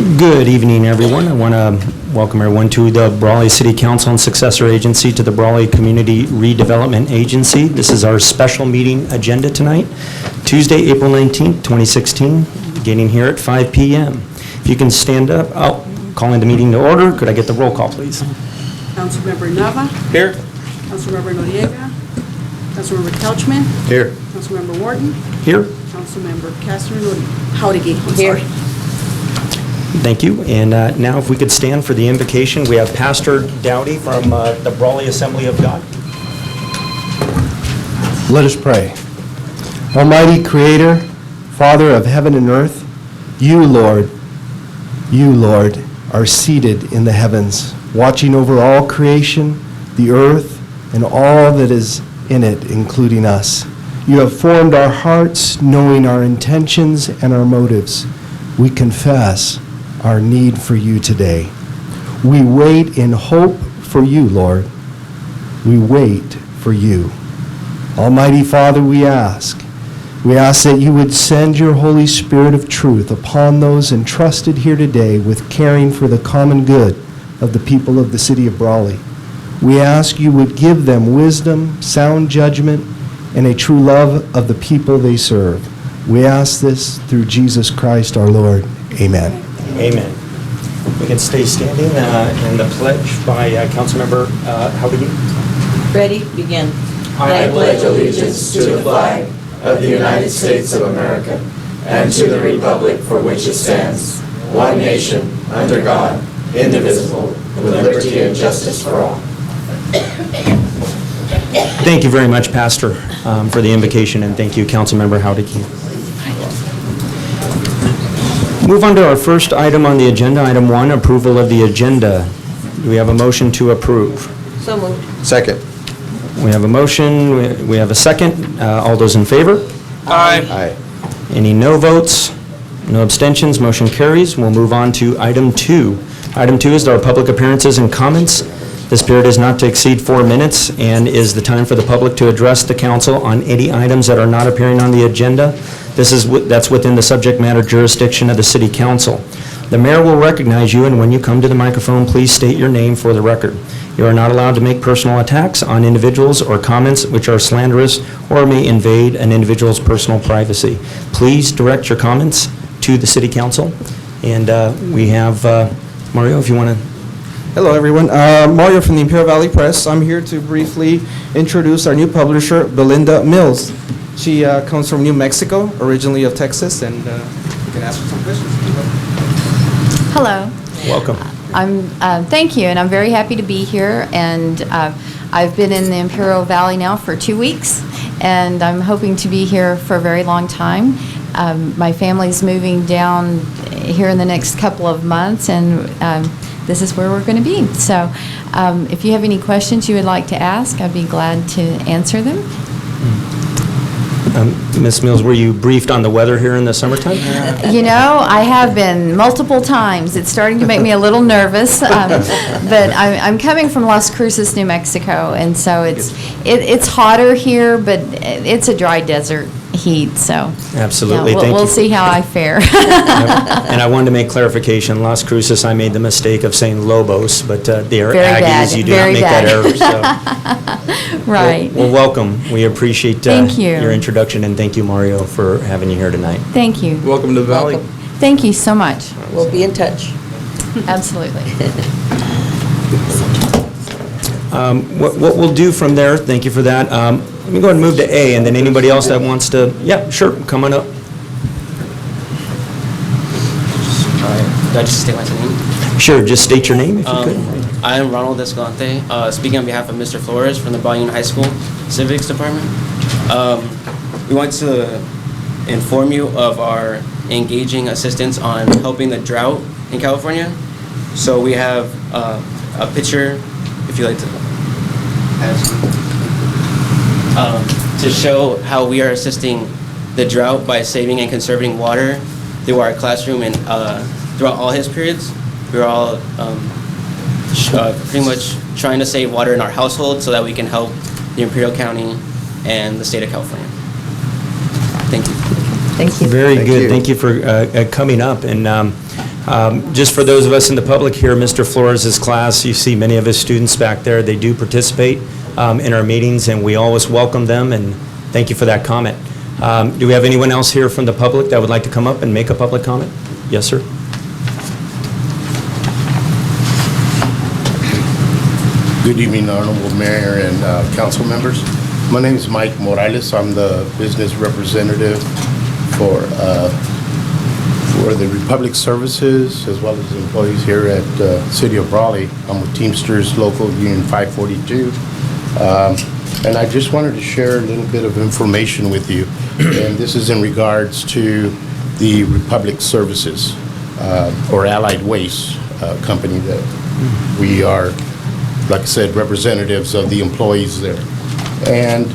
Good evening, everyone. I want to welcome everyone to the Brawley City Council and Successor Agency to the Brawley Community Redevelopment Agency. This is our special meeting agenda tonight, Tuesday, April 19th, 2016, beginning here at 5 p.m. If you can stand up, calling the meeting to order. Could I get the roll call, please? Councilmember Nava. Here. Councilmember Noriega. Councilmember Couchman. Here. Councilmember Wharton. Here. Councilmember Howdigi. Here. Thank you. And now if we could stand for the invocation. We have Pastor Dowdy from the Brawley Assembly of God. Let us pray. Almighty Creator, Father of heaven and earth, you, Lord, are seated in the heavens, watching over all creation, the earth, and all that is in it, including us. You have formed our hearts, knowing our intentions and our motives. We confess our need for you today. We wait in hope for you, Lord. We wait for you. Almighty Father, we ask that you would send your Holy Spirit of truth upon those entrusted here today with caring for the common good of the people of the city of Brawley. We ask you would give them wisdom, sound judgment, and a true love of the people they serve. We ask this through Jesus Christ our Lord. Amen. Amen. We can stay standing and the pledge by Councilmember Howdigi. Ready? Begin. I pledge allegiance to the flag of the United States of America and to the republic for which it stands, one nation, under God, indivisible, with liberty and justice for all. Thank you very much, Pastor, for the invocation, and thank you, Councilmember Howdigi. Move on to our first item on the agenda, item 1, approval of the agenda. Do we have a motion to approve? So moved. Second. We have a motion, we have a second. All those in favor? Aye. Any no votes? No abstentions? Motion carries. We'll move on to item 2. Item 2 is our public appearances and comments. This period is not to exceed 4 minutes and is the time for the public to address the council on any items that are not appearing on the agenda. That's within the subject matter jurisdiction of the city council. The mayor will recognize you, and when you come to the microphone, please state your name for the record. You are not allowed to make personal attacks on individuals or comments which are slanderous or may invade an individual's personal privacy. Please direct your comments to the city council. And we have Mario, if you want to. Hello, everyone. Mario from the Imperial Valley Press. I'm here to briefly introduce our new publisher, Belinda Mills. She comes from New Mexico, originally of Texas, and you can ask her some questions. Hello. Welcome. Thank you, and I'm very happy to be here. And I've been in the Imperial Valley now for 2 weeks, and I'm hoping to be here for a very long time. My family's moving down here in the next couple of months, and this is where we're going to be. So if you have any questions you would like to ask, I'd be glad to answer them. Ms. Mills, were you briefed on the weather here in the summertime? You know, I have been multiple times. It's starting to make me a little nervous, but I'm coming from Las Cruces, New Mexico, and so it's hotter here, but it's a dry desert heat, so. Absolutely, yeah, thank you. We'll see how I fare. And I wanted to make clarification, Las Cruces, I made the mistake of saying Lobos, but they are Very Aggies. bad, You do very not make bad. that error, so. Right. Well, welcome. We appreciate Thank you. your introduction, and thank you, Mario, for having you here tonight. Thank you. Welcome to the Valley. Thank you so much. We'll be in touch. Absolutely. What we'll do from there, thank you for that. Let me go ahead and move to A, and then anybody else that wants to, yeah, sure, come on up. Do I just state my name? Sure, just state your name if you could. I am Ronald Escalante, speaking on behalf of Mr. Flores from the Brawley High School Civics Department. We want to inform you of our engaging assistance on helping the drought in California. So we have a picture, if you like to show how we are assisting the drought by saving and conserving water through our classroom and throughout all his periods. We're all pretty much trying to save water in our household so that we can help the Imperial County and the state of California. Thank you. Thank you. Very good. Thank you for coming up. And Just for those of us in the public here, Mr. Flores' class, you see many of his students back there. They do participate in our meetings, and we always welcome them, and thank you for that comment. Do we have anyone else here from the public that would like to come up and make a public comment? Yes, sir. Good evening, Honorable Mayor and council members. My name is Mike Morales. I'm the business representative for the Republic Services as well as the employees here at City of Brawley. I'm with Teamsters Local Union 542. And I just wanted to share a little bit of information with you. And this is in regards to the Republic Services or Allied Waste company that we are, like I said, representatives of the employees there. And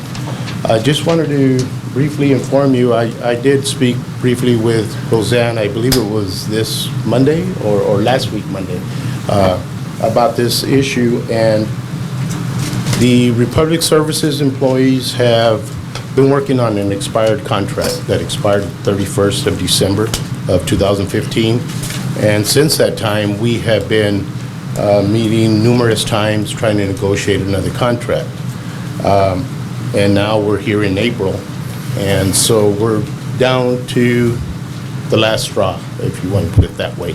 I just wanted to briefly inform you, I did speak briefly with Roseanne, I believe it was this Monday or last week Monday, about this issue. And the Republic Services employees have been working on an expired contract that expired 31st of December of 2015. And since that time, we have been meeting numerous times trying to negotiate another contract. And now we're here in April. And so we're down to the last straw, if you want to put it that way,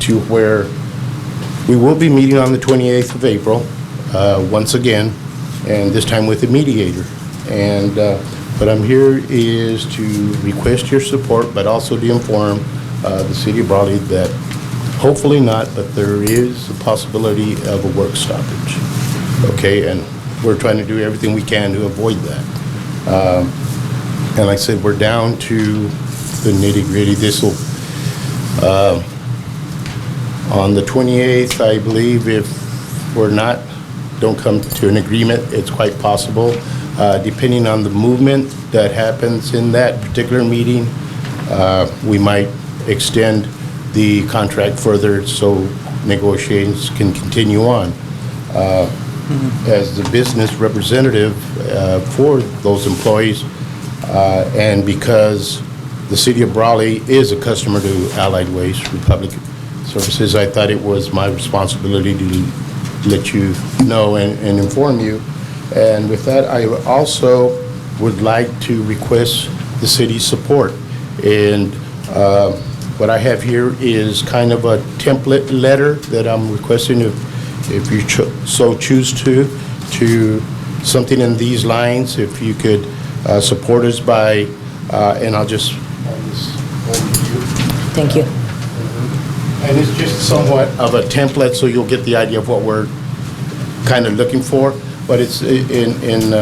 to where we will be meeting on the 28th of April, once again, and this time with a mediator. And what I'm here is to request your support, but also to inform the City of Brawley that hopefully not, but there is a possibility of a work stoppage. Okay, and we're trying to do everything we can to avoid that. And like I said, we're down to the nitty-gritty. This will, on the 28th, I believe, if we're don't come to an agreement, it's quite possible, depending on the movement that happens in that particular meeting, we might extend the contract further so negotiations can continue on. As the business representative for those employees, and because the City of Brawley is a customer to Allied Waste Republic Services, I thought it was my responsibility to let you know and inform you. And with that, I also would like to request the city's support. And what I have here is kind of a template letter that I'm requesting if you so choose to something in these lines. If you could support us by, and I'll just hand this over to you. Thank you. And it's just somewhat of a template, so you'll get the idea of what we're kind of looking for. But it's in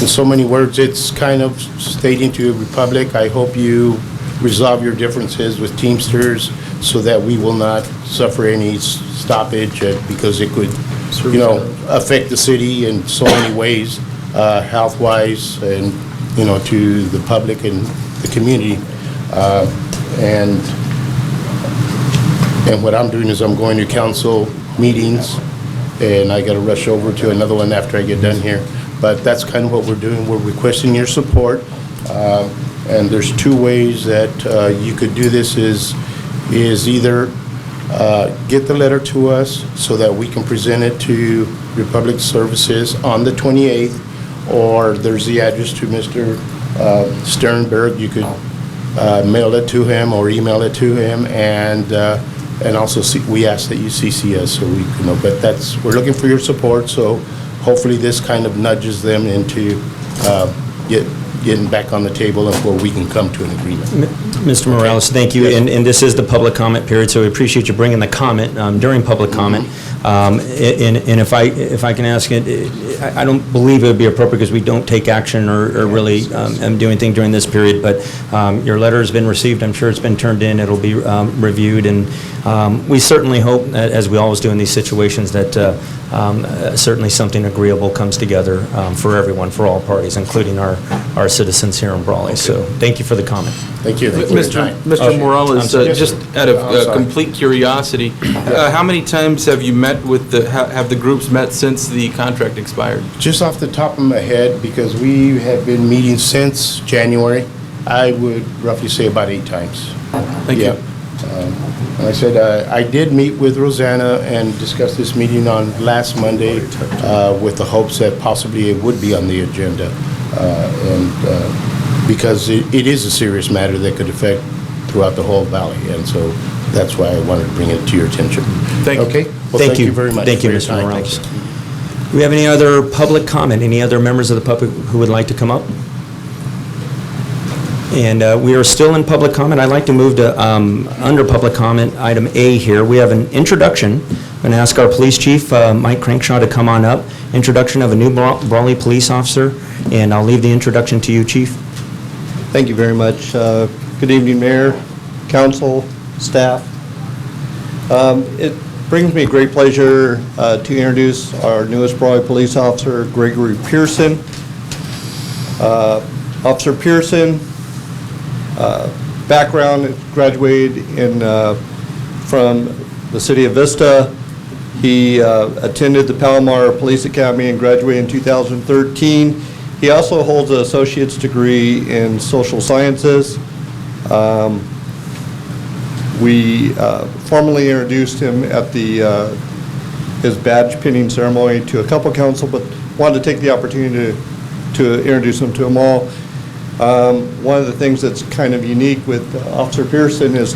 so many words, it's kind of stating to Republic, I hope you resolve your differences with Teamsters so that we will not suffer any stoppage because it could, affect the city in so many ways, health-wise and, to the public and the community. And what I'm doing is I'm going to council meetings, and I got to rush over to another one after I get done here. But that's kind of what we're doing. We're requesting your support. And there's two ways that you could do this is either get the letter to us so that we can present it to Republic Services on the 28th, or there's the address to Mr. Sternberg. You could mail it to him or email it to him, and also we ask that you CC us so we can know. But we're looking for your support, so hopefully this kind of nudges them into getting back on the table and where we can come to an agreement. Mr. Morales, thank you. And this is the public comment period, so we appreciate you bringing the comment during public comment. And if I can ask it, I don't believe it would be appropriate because we don't take action or really do anything during this period, but your letter has been received. I'm sure it's been turned in. It'll be reviewed, and we certainly hope, as we always do in these situations, that certainly something agreeable comes together for everyone, for all parties, including our citizens here in Brawley. So thank you for the comment. Thank you. Thank you for your time. Mr. Morales, sorry. just out of complete curiosity, how many times have you met with have the groups met since the contract expired? Just off the top of my head, because we have been meeting since January, I would roughly say about 8 times. Thank you. Like I said, I did meet with Rosanna and discuss this meeting on last Monday with the hopes that possibly it would be on the agenda. Because it is a serious matter that could affect throughout the whole valley. And so that's why I wanted to bring it to your attention. Thank you. Okay? Well, thank you very much. Thank you, for your Mr. time. Morales. Do we have any other public comment? Any other members of the public who would like to come up? And we are still in public comment. I'd like to move to, under public comment, item A here. We have an introduction. I'm going to ask our police chief, Mike Crankshaw, to come on up. Introduction of a new Brawley police officer, and I'll leave the introduction to you, chief. Thank you very much. Good evening, Mayor, council, staff. It brings me great pleasure to introduce our newest Brawley police officer, Gregory Pearson. Officer Pearson, background, graduated from the city of Vista. He attended the Palomar Police Academy and graduated in 2013. He also holds an associate's degree in social sciences. We formally introduced him at his badge pinning ceremony to a couple council, but wanted to take the opportunity to introduce him to them all. One of the things that's kind of unique with Officer Pearson is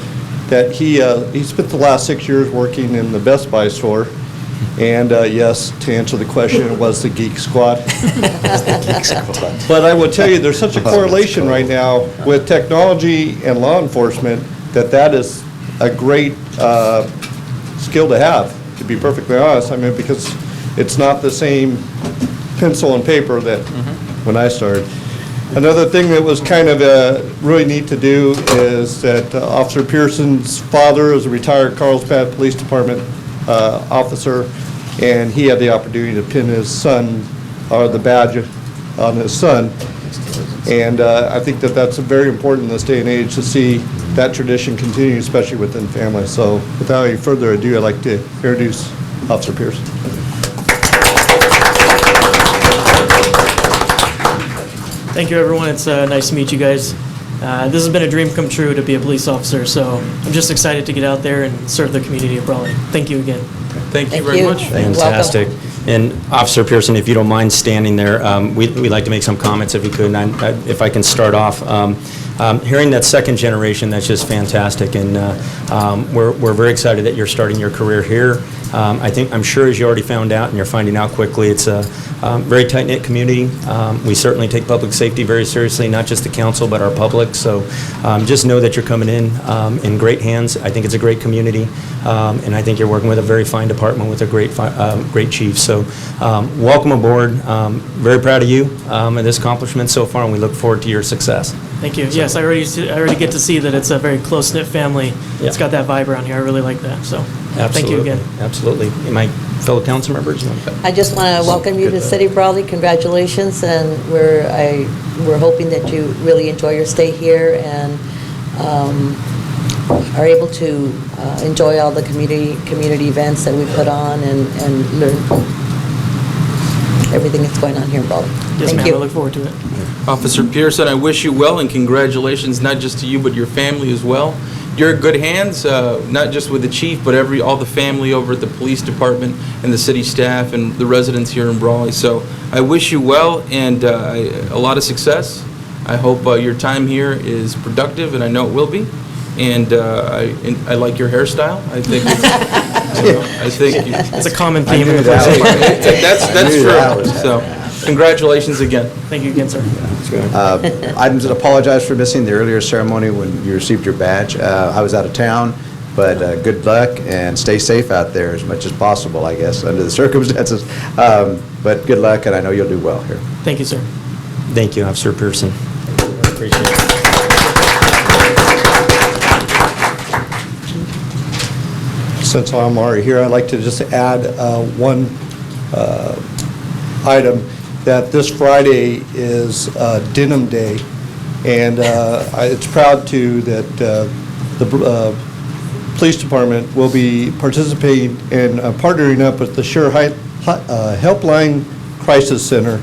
that he spent the last 6 years working in the Best Buy store. And yes, to answer the question, it was the Geek Squad. But I will tell you, there's such a correlation right now with technology and law enforcement that is a great skill to have, to be perfectly honest. I mean, because it's not the same pencil and paper that when I started. Another thing that was kind of really neat to do is that Officer Pearson's father is a retired Carlsbad Police Department officer, and he had the opportunity to pin his son, or the badge on his son. And I think that that's very important in this day and age to see that tradition continue, especially within families. So without any further ado, I'd like to introduce Officer Pearson. Thank you, everyone. It's nice to meet you guys. This has been a dream come true to be a police officer, so I'm just excited to get out there and serve the community of Brawley. Thank you again. Thank you very much. Fantastic. And Officer Pearson, if you don't mind standing there, we'd like to make some comments if you could. And if I can start off, hearing that second generation, that's just fantastic. And we're very excited that you're starting your career here. I'm sure, as you already found out, and you're finding out quickly, it's a very tight-knit community. We certainly take public safety very seriously, not just the council, but our public. So just know that you're coming in great hands. I think it's a great community, and I think you're working with a very fine department with a great chief. So welcome aboard. Very proud of you and this accomplishment so far, and we look forward to your success. Thank you. Yes, I already get to see that it's a very close-knit family. Yeah. It's got that vibe around here. I really like that. So thank you again. Absolutely. My fellow council members? I just want to welcome you to City of Brawley. Congratulations, and we're hoping that you really enjoy your stay here and are able to enjoy all the community events that we put on and learn everything that's going on here in Brawley. Yes, Thank ma'am. you. I look forward to it. Officer Pearson, I wish you well and congratulations, not just to you, but your family as well. You're in good hands, not just with the chief, but all the family over at the police department and the city staff and the residents here in Brawley. So I wish you well and a lot of success. I hope your time here is productive, and I know it will be. And I like your hairstyle. I think It's a common theme in the police department. That's true. So congratulations again. Thank you again, sir. Items that apologize for missing the earlier ceremony when you received your badge. I was out of town, but good luck and stay safe out there as much as possible, I guess, under the circumstances. But good luck, and I know you'll do well here. Thank you, sir. Thank you, Officer Pearson. Appreciate it. Since I'm already here, I'd like to just add one item, that this Friday is Denim Day, and it's proud to that the police department will be participating in partnering up with the Sure Helpline Crisis Center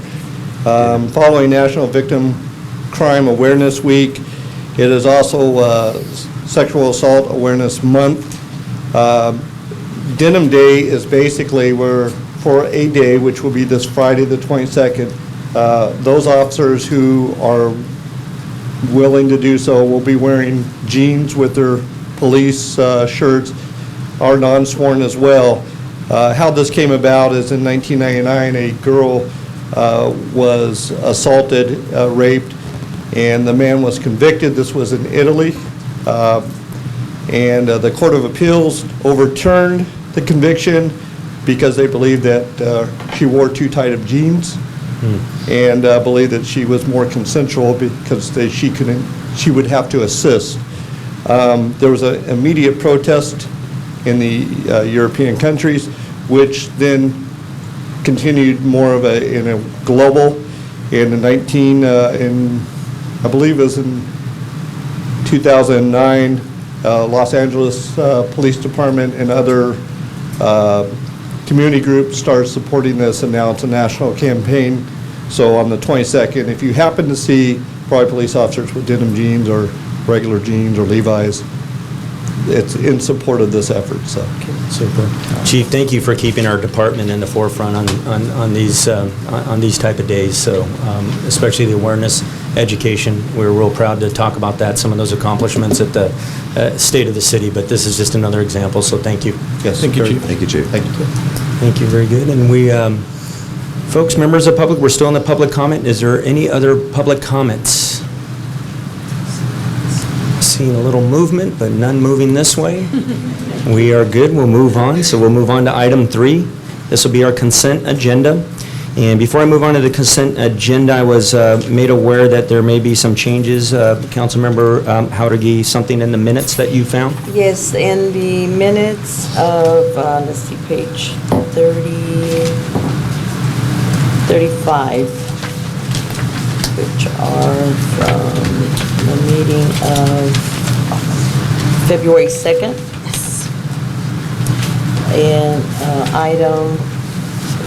following National Victim Crime Awareness Week. It is also Sexual Assault Awareness Month. Denim Day is basically for a day, which will be this Friday, the 22nd, those officers who are willing to do so will be wearing jeans with their police shirts, are non-sworn as well. How this came about is in 1999, a girl was assaulted, raped, and the man was convicted. This was in Italy. And the Court of Appeals overturned the conviction because they believed that she wore too tight of jeans and believed that she was more consensual because she would have to assist. There was an immediate protest in the European countries, which then continued more of in a global. I believe it was in 2009, Los Angeles Police Department and other community groups started supporting this, and now it's a national campaign. So on the 22nd, if you happen to see probably police officers with denim jeans or regular jeans or Levi's, it's in support of this effort. So. Super. Chief, thank you for keeping our department in the forefront on these type of days. So especially the awareness, education, we're real proud to talk about that, some of those accomplishments at the state of the city, but this is just another example, so thank you. Yes. Thank you, Chief. Thank you, Chief. Thank you. Thank you, very good. And we, folks, members of public, we're still in the public comment. Is there any other public comments? Seeing a little movement, but none moving this way. We are good. We'll move on. So we'll move on to item 3. This will be our consent agenda. And before I move on to the consent agenda, I was made aware that there may be some changes. Councilmember Howdegi, something in the minutes that you found? Yes, in the minutes of, let's see, page 35, which are from the meeting of February 2nd. And item,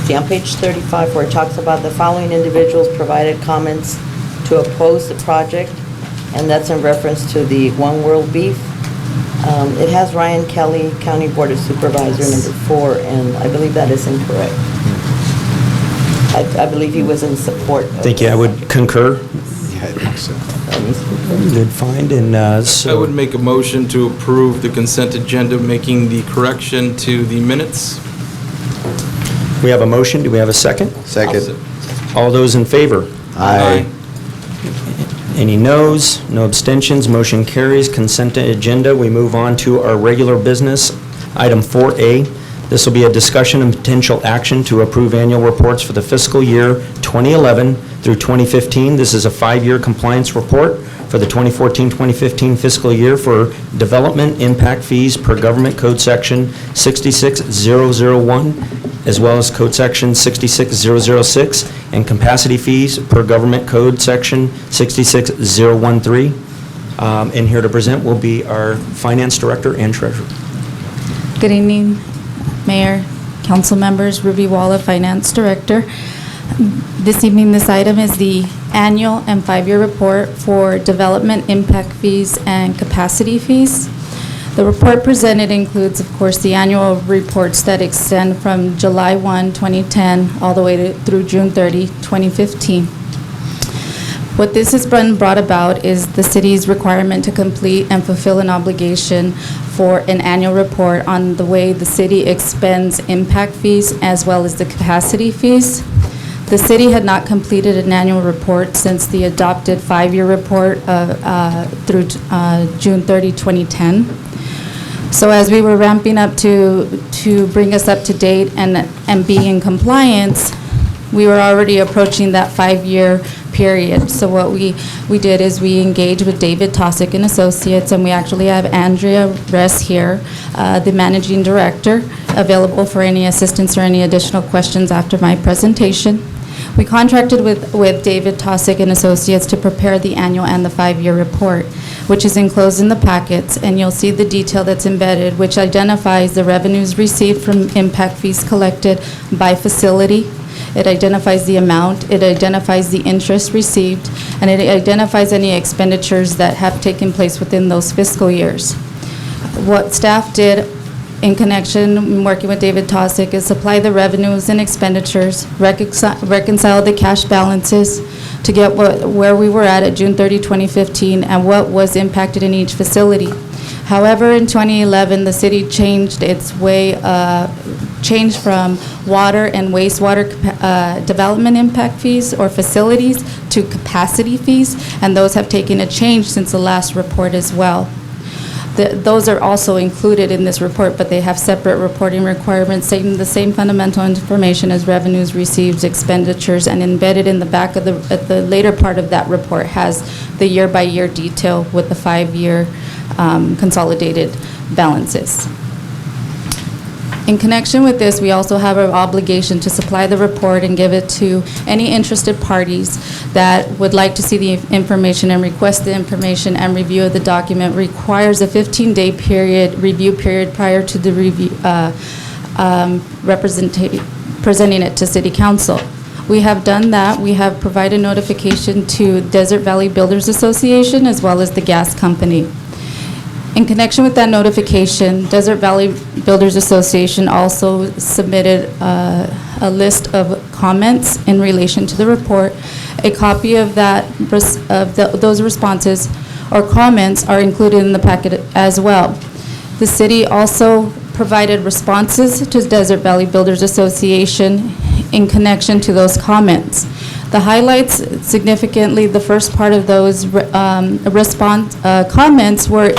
see, on page 35, where it talks about the following individuals provided comments to oppose the project, and that's in reference to the One World Beef. It has Ryan Kelly, County Board of Supervisor, number 4, and I believe that is incorrect. I believe he was in support of Thank you. I would concur. Yeah, I think so. Good find. And so I would make a motion to approve the consent agenda, making the correction to the minutes. we have a motion. Do we have a second? Second. All those in favor? Aye. Any noes? No abstentions? Motion carries. Consent agenda. We move on to our regular business. Item 4A. This will be a discussion and potential action to approve annual reports for the fiscal year 2011 through 2015. This is a 5-year compliance report for the 2014-2015 fiscal year for development impact fees per government code section 66001, as well as code section 66006, and capacity fees per government code section 66013. And here to present will be our finance director and treasurer. Good evening, Mayor, council members, Ruby Walla, Finance Director. This evening, this item is the annual and 5-year report for development impact fees and capacity fees. The report presented includes, of course, the annual reports that extend from July 1, 2010, all the way through June 30, 2015. What this has been brought about is the city's requirement to complete and fulfill an obligation for an annual report on the way the city expends impact fees as well as the capacity fees. The city had not completed an annual report since the adopted 5-year report through June 30, 2010. So as we were ramping up to bring us up to date and be in compliance, we were already approaching that 5-year period. So what we did is we engaged with David Tosick and Associates, and we actually have Andrea Ress here, the managing director, available for any assistance or any additional questions after my presentation. We contracted with David Tosick and Associates to prepare the annual and the 5-year report, which is enclosed in the packets, and you'll see the detail that's embedded, which identifies the revenues received from impact fees collected by facility. It identifies the amount, it identifies the interest received, and it identifies any expenditures that have taken place within those fiscal years. What staff did in connection, working with David Tosick, is supply the revenues and expenditures, reconcile the cash balances to get where we were at June 30, 2015, and what was impacted in each facility. However, in 2011, the city changed its way, changed from water and wastewater development impact fees or facilities to capacity fees, and those have taken a change since the last report as well. Those are also included in this report, but they have separate reporting requirements stating the same fundamental information as revenues, received, expenditures, and embedded in the back of at the later part of that report has the year-by-year detail with the 5-year consolidated balances. In connection with this, we also have an obligation to supply the report and give it to any interested parties that would like to see the information and request the information, and review of the document requires a 15-day review period prior to the review, presenting it to City Council. We have done that. We have provided notification to Desert Valley Builders Association as well as the gas company. In connection with that notification, Desert Valley Builders Association also submitted a list of comments in relation to the report. A copy of those responses or comments are included in the packet as well. The city also provided responses to Desert Valley Builders Association in connection to those comments. The highlights, significantly, the first part of those comments were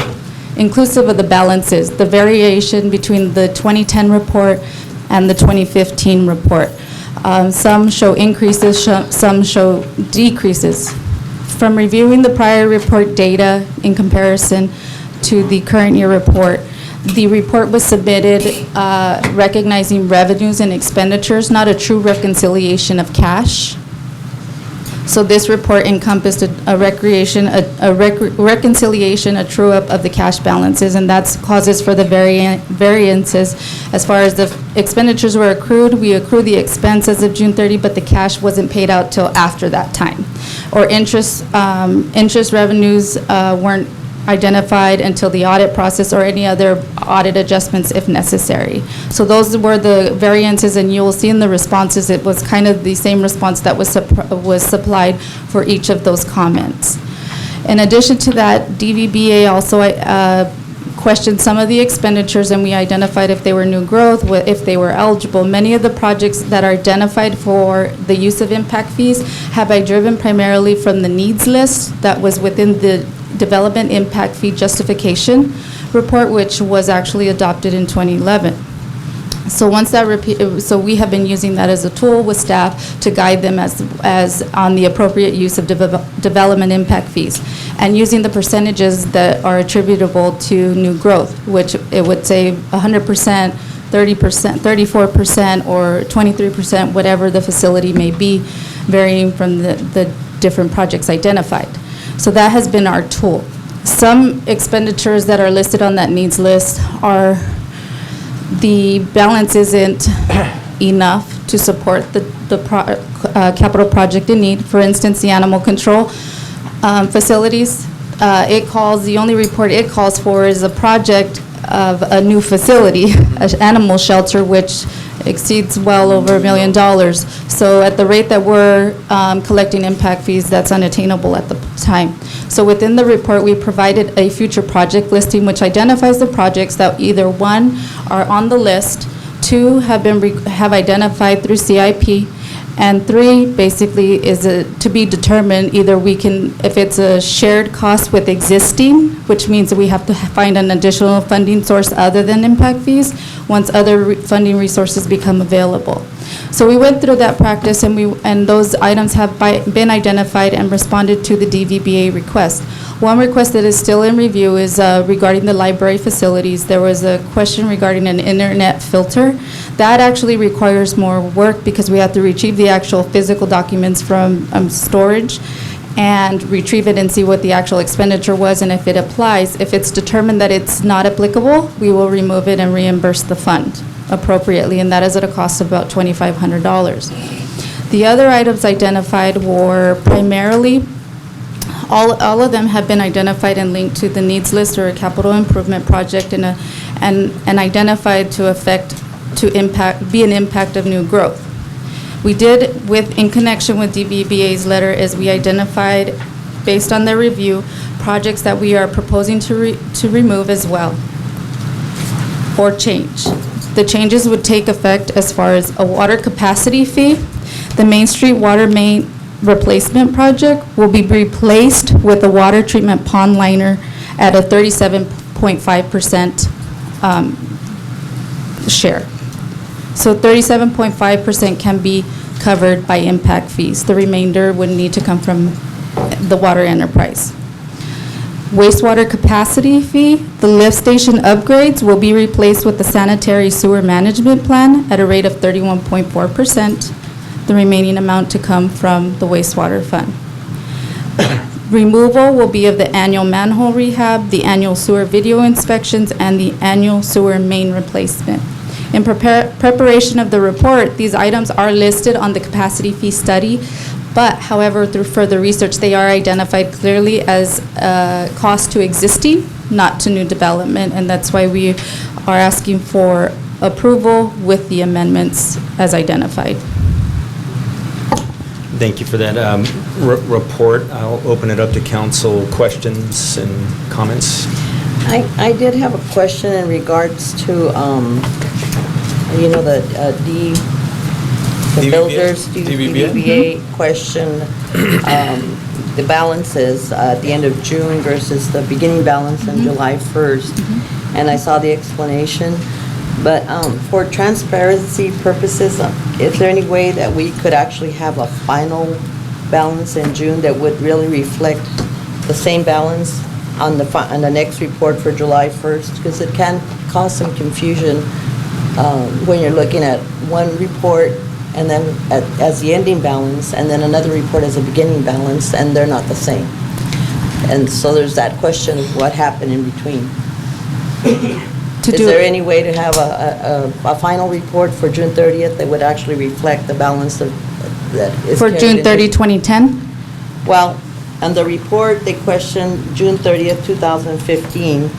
inclusive of the balances, the variation between the 2010 report and the 2015 report. Some show increases, some show decreases. From reviewing the prior report data in comparison to the current year report, the report was submitted recognizing revenues and expenditures, not a true reconciliation of cash. So this report encompassed a reconciliation, a true-up of the cash balances, and that's causes for the variances. As far as the expenditures were accrued, we accrued the expense as of June 30, but the cash wasn't paid out till after that time. Or interest revenues weren't identified until the audit process or any other audit adjustments if necessary. So those were the variances, and you will see in the responses, it was kind of the same response that was supplied for each of those comments. In addition to that, DVBA also questioned some of the expenditures, and we identified if they were new growth, if they were eligible. Many of the projects that are identified for the use of impact fees have been driven primarily from the needs list that was within the Development Impact Fee Justification Report, which was actually adopted in 2011. So once that so we have been using that as a tool with staff to guide them as on the appropriate use of development impact fees, and using the percentages that are attributable to new growth, which it would say 100%, 30%, 34%, or 23%, whatever the facility may be, varying from the different projects identified. So that has been our tool. Some expenditures that are listed on that needs list are, the balance isn't enough to support the capital project in need. For instance, the animal control facilities, the only report it calls for is a project of a new facility, an animal shelter, which exceeds well over $1 million. So at the rate that we're collecting impact fees, that's unattainable at the time. So within the report, we provided a future project listing, which identifies the projects that either, one, are on the list, two, have identified through CIP, and three, basically, is to be determined. Either we can, if it's a shared cost with existing, which means that we have to find an additional funding source other than impact fees, once other funding resources become available. So we went through that practice, and those items have been identified and responded to the DVBA request. One request that is still in review is regarding the library facilities. There was a question regarding an internet filter. That actually requires more work because we have to retrieve the actual physical documents from storage and retrieve it and see what the actual expenditure was, and if it applies. If it's determined that it's not applicable, we will remove it and reimburse the fund appropriately, and that is at a cost of about $2,500. The other items identified were primarily, all of them have been identified and linked to the needs list or a capital improvement project and identified be an impact of new growth. We did, in connection with DVBA's letter, is we identified, based on their review, projects that we are proposing to remove as well, or change. The changes would take effect as far as a water capacity fee. The Main Street water main replacement project will be replaced with a water treatment pond liner at a 37.5% share. So 37.5% can be covered by impact fees. The remainder would need to come from the water enterprise. Wastewater capacity fee, the lift station upgrades will be replaced with the sanitary sewer management plan at a rate of 31.4%. The remaining amount to come from the wastewater fund. Removal will be of the annual manhole rehab, the annual sewer video inspections, and the annual sewer main replacement. In preparation of the report, these items are listed on the capacity fee study, but however, through further research, they are identified clearly as cost to existing, not to new development, and that's why we are asking for approval with the amendments as identified. Thank you for that report. I'll open it up to council questions and comments. I did have a question in regards to, the builders, DVBA question, the balances at the end of June versus the beginning balance on July 1st. And I saw the explanation. But for transparency purposes, is there any way that we could actually have a final balance in June that would really reflect the same balance on the next report for July 1st? Because it can cause some confusion when you're looking at one report and then as the ending balance, and then another report as a beginning balance, and they're not the same. And so there's that question of what happened in between. Is there any way to have a final report for June 30th that would actually reflect the balance that is For June 30, 2010? Well, on the report, they questioned June 30th, 2015,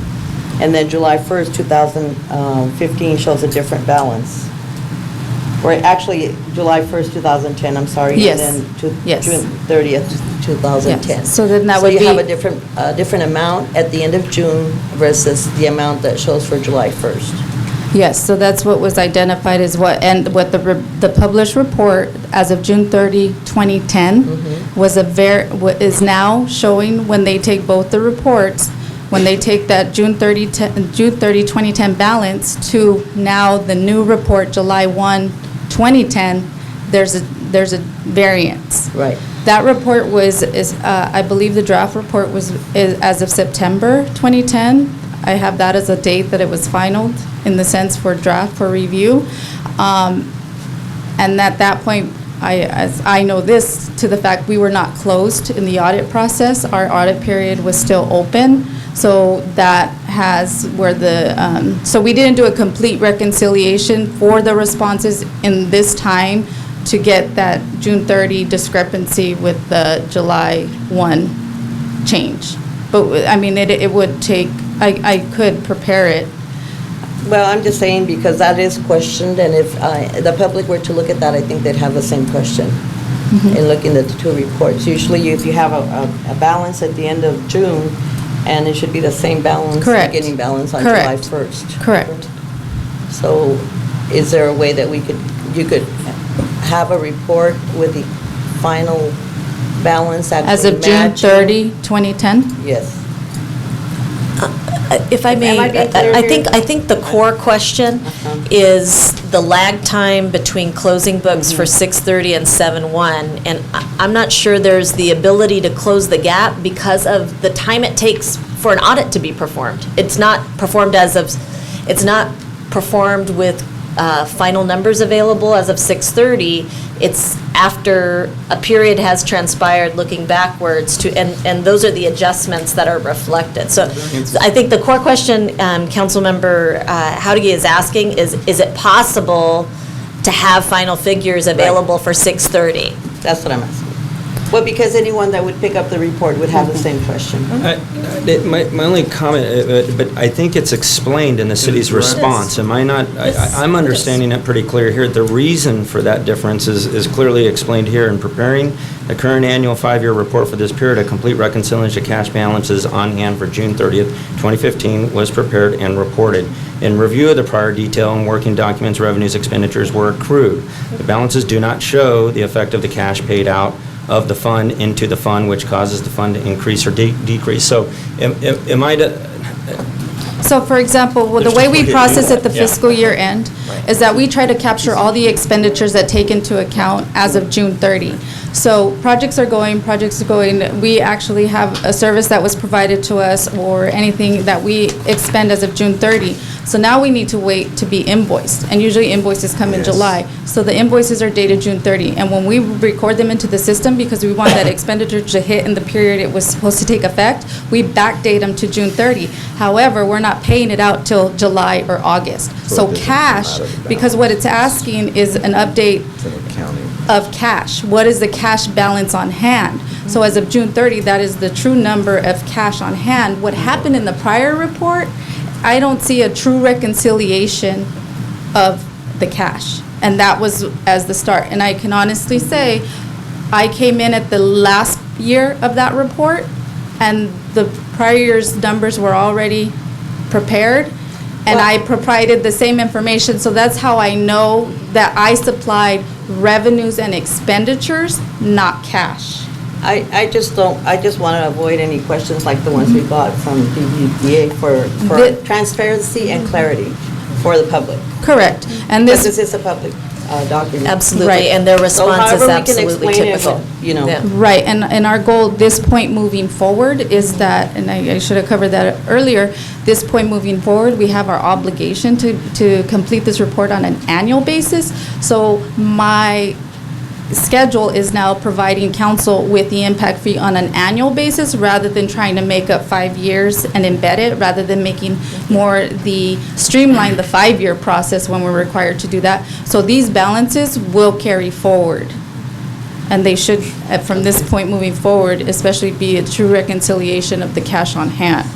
and then July 1st, 2015 shows a different balance. Or actually, July 1st, 2010, I'm sorry. Yes. And then Yes. June 30th, 2010. Yes. So then that would So you have be- a different amount at the end of June versus the amount that shows for July 1st. Yes, so that's what was identified as what the published report as of June 30, 2010 is now showing when they take both the reports, when they take that June 30, 2010 balance to now the new report, July 1, 2010, there's a variance. Right. That report I believe the draft report is as of September 2010. I have that as a date that it was finalized in the sense for draft for review. And at that point, as I know this to the fact we were not closed in the audit process. Our audit period was still open. So that has where so we didn't do a complete reconciliation for the responses in this time to get that June 30 discrepancy with the July 1 change. But, I mean, it would take, I could prepare it. Well, I'm just saying because that is questioned, and if the public were to look at that, I think they'd have the same question in looking at the two reports. Usually, if you have a balance at the end of June, and it should be the same balance, Correct. beginning balance on Correct. July 1st. Correct. So is there a way that you could have a report with the final balance actually As of June matching? 30, 2010? Yes. If I may, Am I being clear I here? think the core question is the lag time between closing books for 6:30 and 7/1, and I'm not sure there's the ability to close the gap because of the time it takes for an audit to be performed. It's not performed with final numbers available as of 6:30. It's after a period has transpired looking backwards and those are the adjustments that are reflected. So I think the core question Councilmember Howdy is asking is it possible to have final figures available for 6:30. That's what I'm asking. Well, because anyone that would pick up the report would have the same question. My only comment, but I think it's explained in the city's response. Am I not, I'm understanding it pretty clear here. The reason for that difference is clearly explained here. In preparing the current annual 5-year report for this period, a complete reconciliation of cash balances on hand for June 30th, 2015 was prepared and reported. In review of the prior detail and working documents, revenues, expenditures were accrued. The balances do not show the effect of the cash paid out of the fund into the fund, which causes the fund to increase or decrease. So am I to... So for example, well, the way we process at the fiscal year end is that we try to capture all the expenditures that take into account as of June 30. So projects are going. We actually have a service that was provided to us or anything that we expend as of June 30. So now we need to wait to be invoiced, and usually invoices come in July. So the invoices are dated June 30, and when we record them into the system, because we want that expenditure to hit in the period it was supposed to take effect, we backdate them to June 30. However, we're not paying it out till July or August. So cash, because what it's asking is an update of cash. What is the cash balance on hand? So as of June 30, that is the true number of cash on hand. What happened in the prior report, I don't see a true reconciliation of the cash. And that was as the start. And I can honestly say, I came in at the last year of that report, and the prior year's numbers were already prepared, and I provided the same information. So that's how I know that I supplied revenues and expenditures, not cash. I just want to avoid any questions like the ones we got from BBDA for transparency and clarity for the public. Correct. And Because this is a public document. Absolutely, Right. and their response is absolutely So however we can typical. explain it, you know. Yeah. Right, and our goal, this point moving forward is that, and I should have covered that earlier, this point moving forward, we have our obligation to complete this report on an annual basis. So my schedule is now providing council with the impact fee on an annual basis rather than trying to make up 5 years and embed it, rather than making more streamline the 5-year process when we're required to do that. So these balances will carry forward. And they should, from this point moving forward, especially be a true reconciliation of the cash on hand.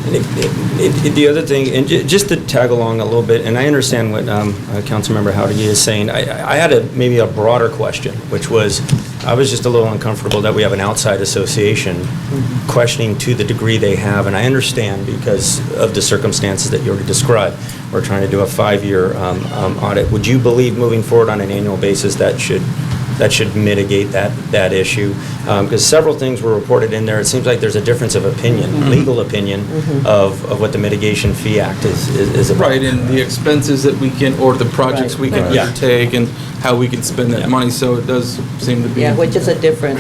The other thing, and just to tag along a little bit, and I understand what Councilmember Howdy is saying, I had maybe a broader question, which was, I was just a little uncomfortable that we have an outside association questioning to the degree they have, and I understand because of the circumstances that you already described. We're trying to do a 5-year audit. Would you believe moving forward on an annual basis that should mitigate that issue? Because several things were reported in there. It seems like there's a difference of opinion, legal opinion, of what the Mitigation Fee Act is about. Right, and the expenses that we can, or the projects we can undertake, and how we can spend that money, so it does seem to be. Yeah, which is a different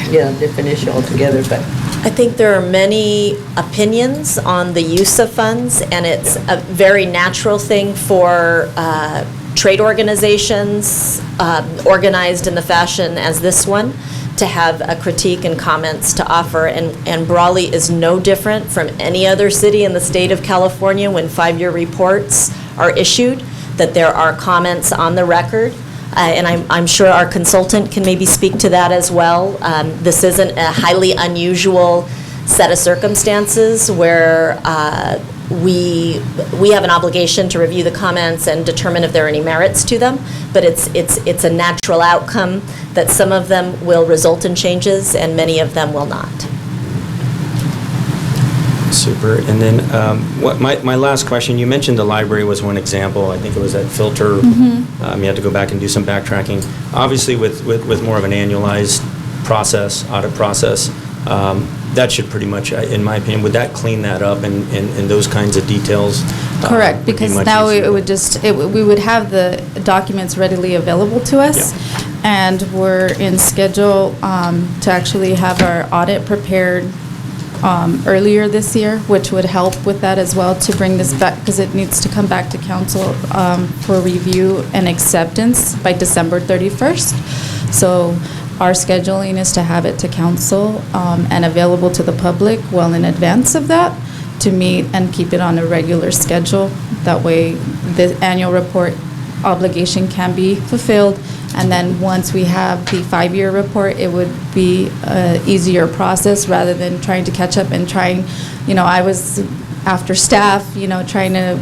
issue altogether, but. I think there are many opinions on the use of funds, and it's a very natural thing for trade organizations organized in the fashion as this one to have a critique and comments to offer. And Brawley is no different from any other city in the state of California when 5-year reports are issued, that there are comments on the record. And I'm sure our consultant can maybe speak to that as well. This isn't a highly unusual set of circumstances where we have an obligation to review the comments and determine if there are any merits to them, but it's a natural outcome that some of them will result in changes and many of them will not. Super. And then my last question, you mentioned the library was one example. I think it was that filter. You had to go back and do some backtracking. Obviously, with more of an annualized audit process, that should pretty much, in my opinion, would that clean that up and those kinds of details? Correct, because now it would we would have the documents readily available to us, and we're in schedule to actually have our audit prepared earlier this year, which would help with that as well, to bring this back, because it needs to come back to council for review and acceptance by December 31st. So our scheduling is to have it to council and available to the public well in advance of that, to meet and keep it on a regular schedule. That way, the annual report obligation can be fulfilled. And then once we have the 5-year report, it would be an easier process rather than trying to catch up and trying, I was after staff, trying to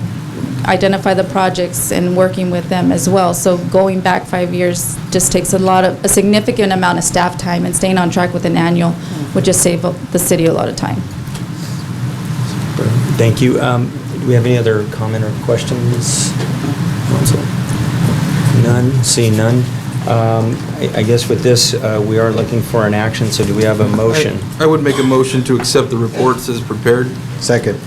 identify the projects and working with them as well. So going back 5 years just takes a significant amount of staff time, and staying on track with an annual would just save the city a lot of time. Thank you. Do we have any other comment or questions? Council? None, seeing none. I guess with this, we are looking for an action, so do we have a motion? I would make a motion to accept the reports as prepared. Second.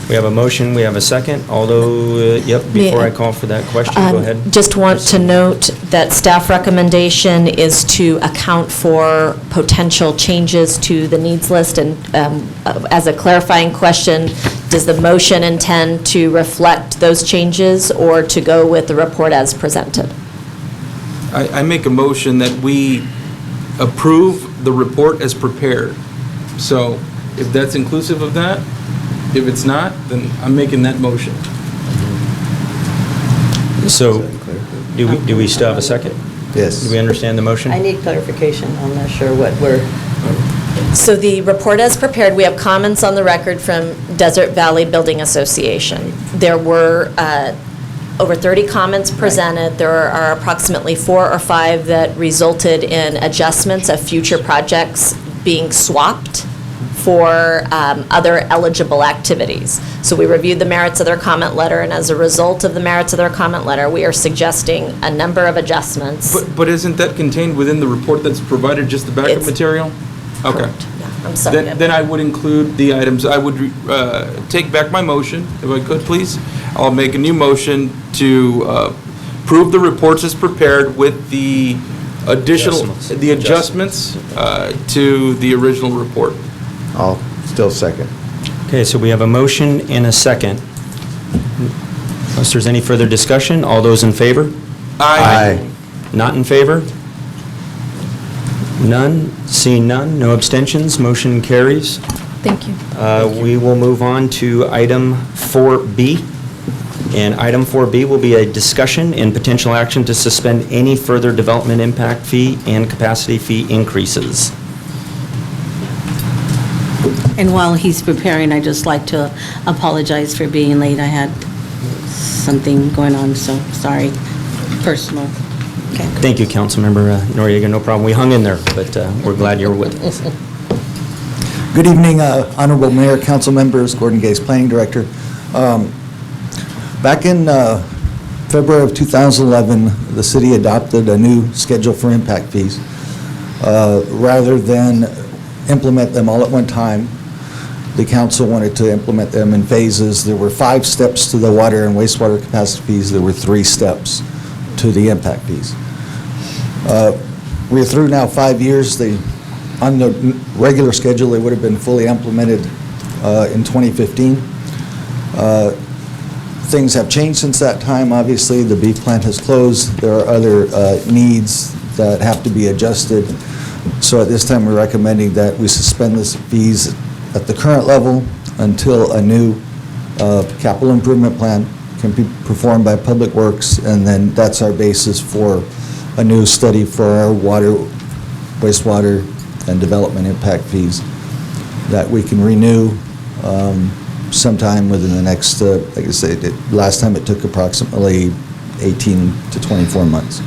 We have a motion, we have a second, although, before I call for that question, go ahead. Just want to note that staff recommendation is to account for potential changes to the needs list, and as a clarifying question, does the motion intend to reflect those changes or to go with the report as presented? I make a motion that we approve the report as prepared. So if that's inclusive of that, if it's not, then I'm making that motion. So, do we still have a second? Yes. Do we understand the motion? I need clarification. I'm not sure what we're... So the report as prepared, we have comments on the record from Desert Valley Building Association. There were over 30 comments presented. There are approximately 4 or 5 that resulted in adjustments of future projects being swapped for other eligible activities. So we reviewed the merits of their comment letter, and as a result of the merits of their comment letter, we are suggesting a number of adjustments. But isn't that contained within the report that's provided, just the backup material? Okay. Correct. Yeah, I'm sorry. Then I would include the items. I would take back my motion, if I could, please. I'll make a new motion to approve the reports as prepared with the adjustments to the original report. I'll still second. Okay, so we have a motion and a second. Unless there's any further discussion, all those in favor? Aye. Not in favor? None, seeing none, no abstentions, motion carries. Thank you. We will move on to item 4B. And item 4B will be a discussion and potential action to suspend any further development impact fee and capacity fee increases. And while he's preparing, I'd just like to apologize for being late. I had something going on, so sorry, personal. Okay. Thank you, Councilmember Noriega, no problem. We hung in there, but we're glad you're with us. Good evening, Honorable Mayor, council members, Gordon Gates, Planning Director. Back in February of 2011, the city adopted a new schedule for impact fees. Rather than implement them all at one time, the council wanted to implement them in phases. There were 5 steps to the water and wastewater capacity fees. There were 3 steps to the impact fees. We're through now 5 years. On the regular schedule, they would have been fully implemented in 2015. Things have changed since that time. Obviously, the beef plant has closed. There are other needs that have to be adjusted. So at this time, we're recommending that we suspend the fees at the current level until a new capital improvement plan can be performed by Public Works, and then that's our basis for a new study for our water, wastewater, and development impact fees that we can renew sometime within the next, like I said, last time it took approximately 18 to 24 months.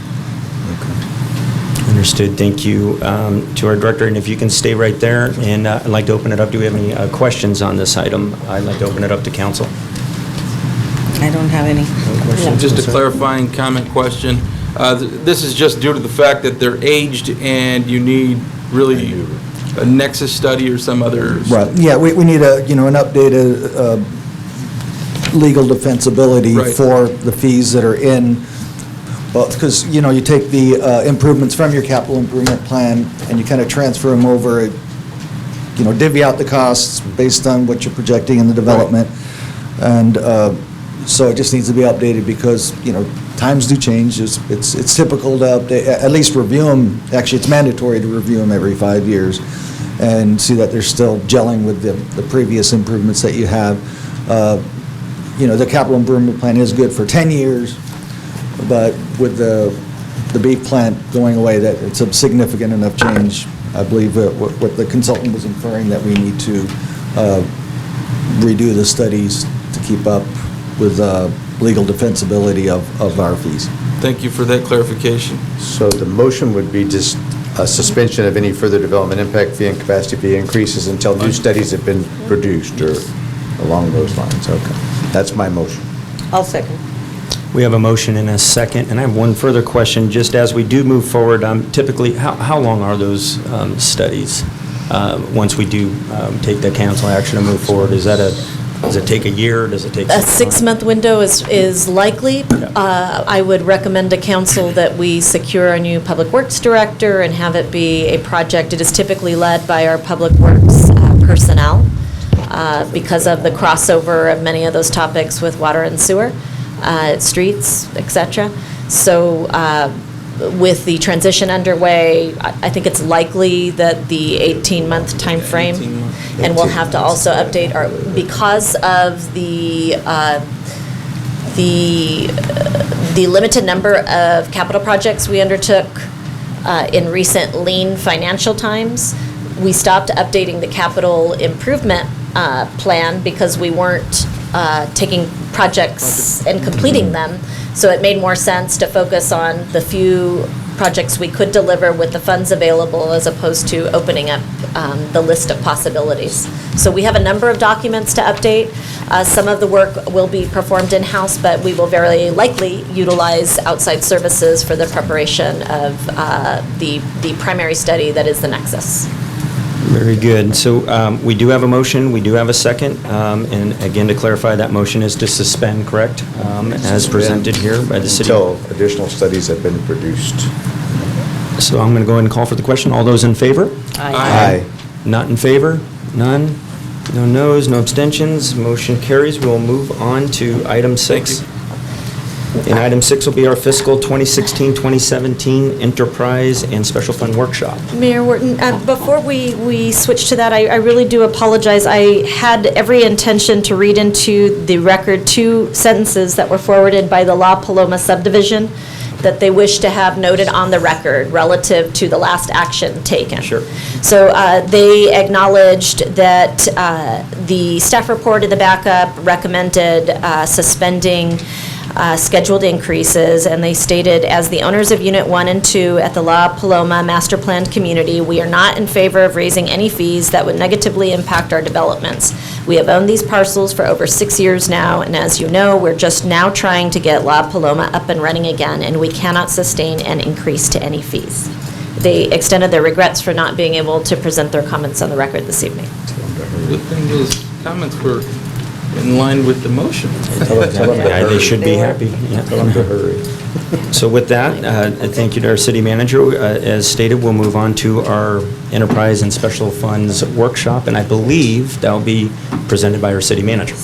Understood, thank you to our director, and if you can stay right there, and I'd like to open it up. Do we have any questions on this item? I'd like to open it up to council. I don't have any. Just a clarifying comment question. This is just due to the fact that they're aged and you need really a nexus study or some other. Right, yeah, we need an updated legal defensibility for the fees that are in. Well, because, you take the improvements from your capital improvement plan and you kind of transfer them over, divvy out the costs based on what you're projecting in the development. And so it just needs to be updated because, times do change. It's typical to update, at least review them. Actually, it's mandatory to review them every 5 years and see that they're still gelling with the previous improvements that you have. The capital improvement plan is good for 10 years. But with the beef plant going away, that it's a significant enough change. I believe what the consultant was inferring, that we need to redo the studies to keep up with legal defensibility of our fees. Thank you for that clarification. So the motion would be just a suspension of any further development impact fee and capacity fee increases until new studies have been produced, or along those lines. Okay. That's my motion. I'll second. We have a motion and a second, and I have one further question. Just as we do move forward, typically, how long are those studies? Once we do take the council action to move forward, does it take a year? Does it take A 6-month window is likely. I would recommend to council that we secure a new Public Works Director and have it be a project. It is typically led by our Public Works personnel because of the crossover of many of those topics with water and sewer, streets, et cetera. So with the transition underway, I think it's likely that the 18-month timeframe, and we'll have to also update because of the limited number of capital projects we undertook in recent lean financial times. We stopped updating the capital improvement plan because we weren't taking projects and completing them. So it made more sense to focus on the few projects we could deliver with the funds available as opposed to opening up the list of possibilities. So we have a number of documents to update. Some of the work will be performed in-house, but we will very likely utilize outside services for the preparation of the primary study that is the Nexus. Very good. So we do have a motion, we do have a second, and again, to clarify, that motion is to suspend, correct? As presented here by the city. Until additional studies have been produced. So I'm going to go ahead and call for the question. All those in favor? Aye. Not in favor? None? No noes, no abstentions. Motion carries. We'll move on to item 6. And item 6 will be our fiscal 2016-2017 enterprise and special fund workshop. Mayor Wharton, before we switch to that, I really do apologize. I had every intention to read into the record 2 sentences that were forwarded by the La Paloma subdivision that they wish to have noted on the record relative to the last action taken. Sure. So they acknowledged that the staff report in the backup recommended suspending scheduled increases, and they stated, as the owners of Unit 1 and 2 at the La Paloma Master Planned Community, we are not in favor of raising any fees that would negatively impact our developments. We have owned these parcels for over 6 years now, and as you know, we're just now trying to get La Paloma up and running again, and we cannot sustain an increase to any fees. They extended their regrets for not being able to present their comments on the record this evening. Good thing those comments were in line with the motion. Yeah, they should be happy. Yeah. Tell them to hurry. So with that, thank you to our city manager. As stated, we'll move on to our enterprise and special funds workshop, and I believe that will be presented by our city manager.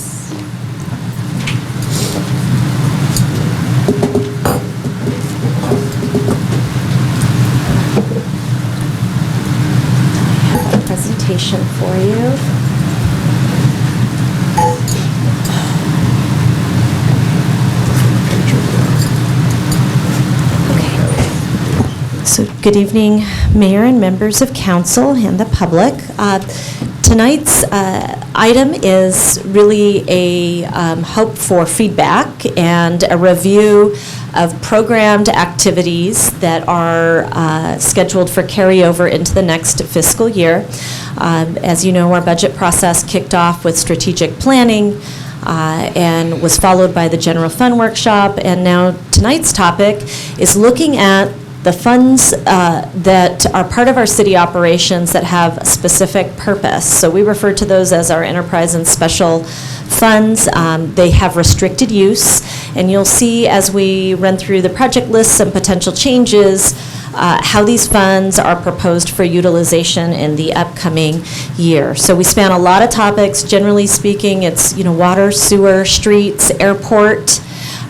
I have a presentation for you. So good evening, Mayor and members of council and the public. Tonight's item is really a hope for feedback and a review of programmed activities that are scheduled for carryover into the next fiscal year. As you know, our budget process kicked off with strategic planning and was followed by the general fund workshop. And now tonight's topic is looking at the funds that are part of our city operations that have a specific purpose. So we refer to those as our enterprise and special funds. They have restricted use, and you'll see as we run through the project lists and potential changes how these funds are proposed for utilization in the upcoming year. So we span a lot of topics. Generally speaking, it's water, sewer, streets, airport,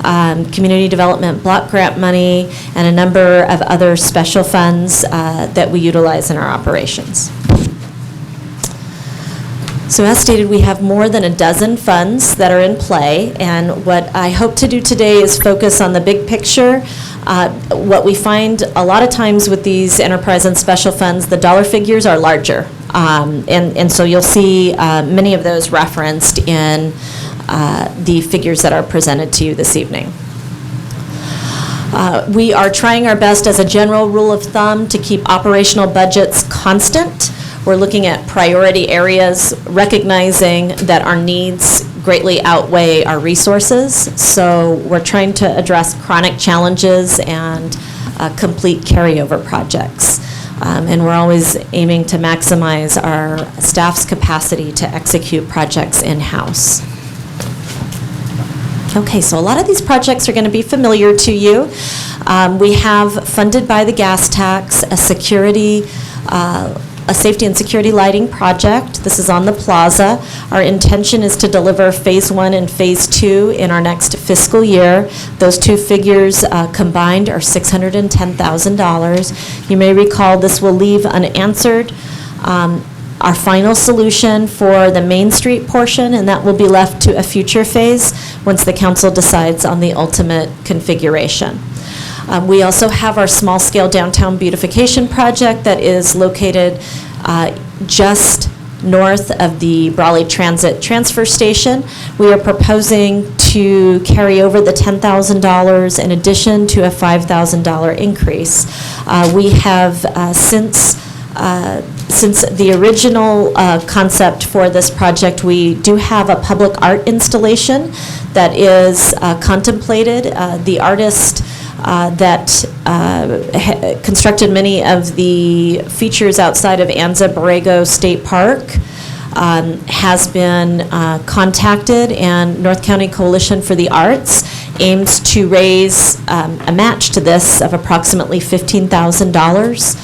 community development block grant money, and a number of other special funds that we utilize in our operations. So as stated, we have more than a dozen funds that are in play, and what I hope to do today is focus on the big picture. What we find a lot of times with these enterprise and special funds, the dollar figures are larger. And so you'll see many of those referenced in the figures that are presented to you this evening. We are trying our best as a general rule of thumb to keep operational budgets constant. We're looking at priority areas, recognizing that our needs greatly outweigh our resources. So we're trying to address chronic challenges and complete carryover projects. And we're always aiming to maximize our staff's capacity to execute projects in-house. Okay, so a lot of these projects are going to be familiar to you. We have, funded by the gas tax, a safety and security lighting project. This is on the plaza. Our intention is to deliver Phase 1 and Phase 2 in our next fiscal year. Those two figures combined are $610,000. You may recall this will leave unanswered our final solution for the Main Street portion, and that will be left to a future phase once the council decides on the ultimate configuration. We also have our small-scale downtown beautification project that is located just north of the Brawley Transit Transfer Station. We are proposing to carry over the $10,000 in addition to a $5,000 increase. We have since the original concept for this project, we do have a public art installation that is contemplated. The artist that constructed many of the features outside of Anza Borrego State Park has been contacted, and North County Coalition for the Arts aims to raise a match to this of approximately $15,000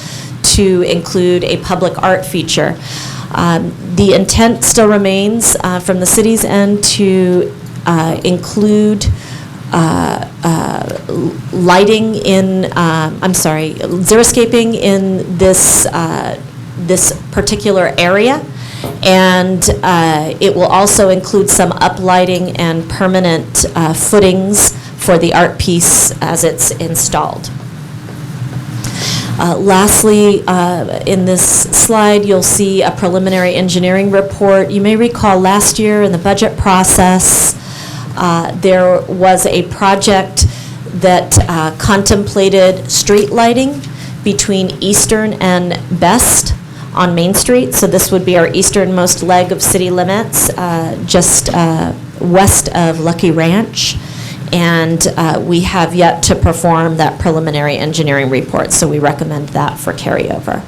to include a public art feature. The intent still remains from the city's end to include lighting in, xeriscaping in this particular area, and it will also include some uplighting and permanent footings for the art piece as it's installed. Lastly, in this slide, you'll see a preliminary engineering report. You may recall last year in the budget process, there was a project that contemplated street lighting between Eastern and Best on Main Street. So this would be our easternmost leg of city limits, just west of Lucky Ranch. And we have yet to perform that preliminary engineering report, so we recommend that for carryover.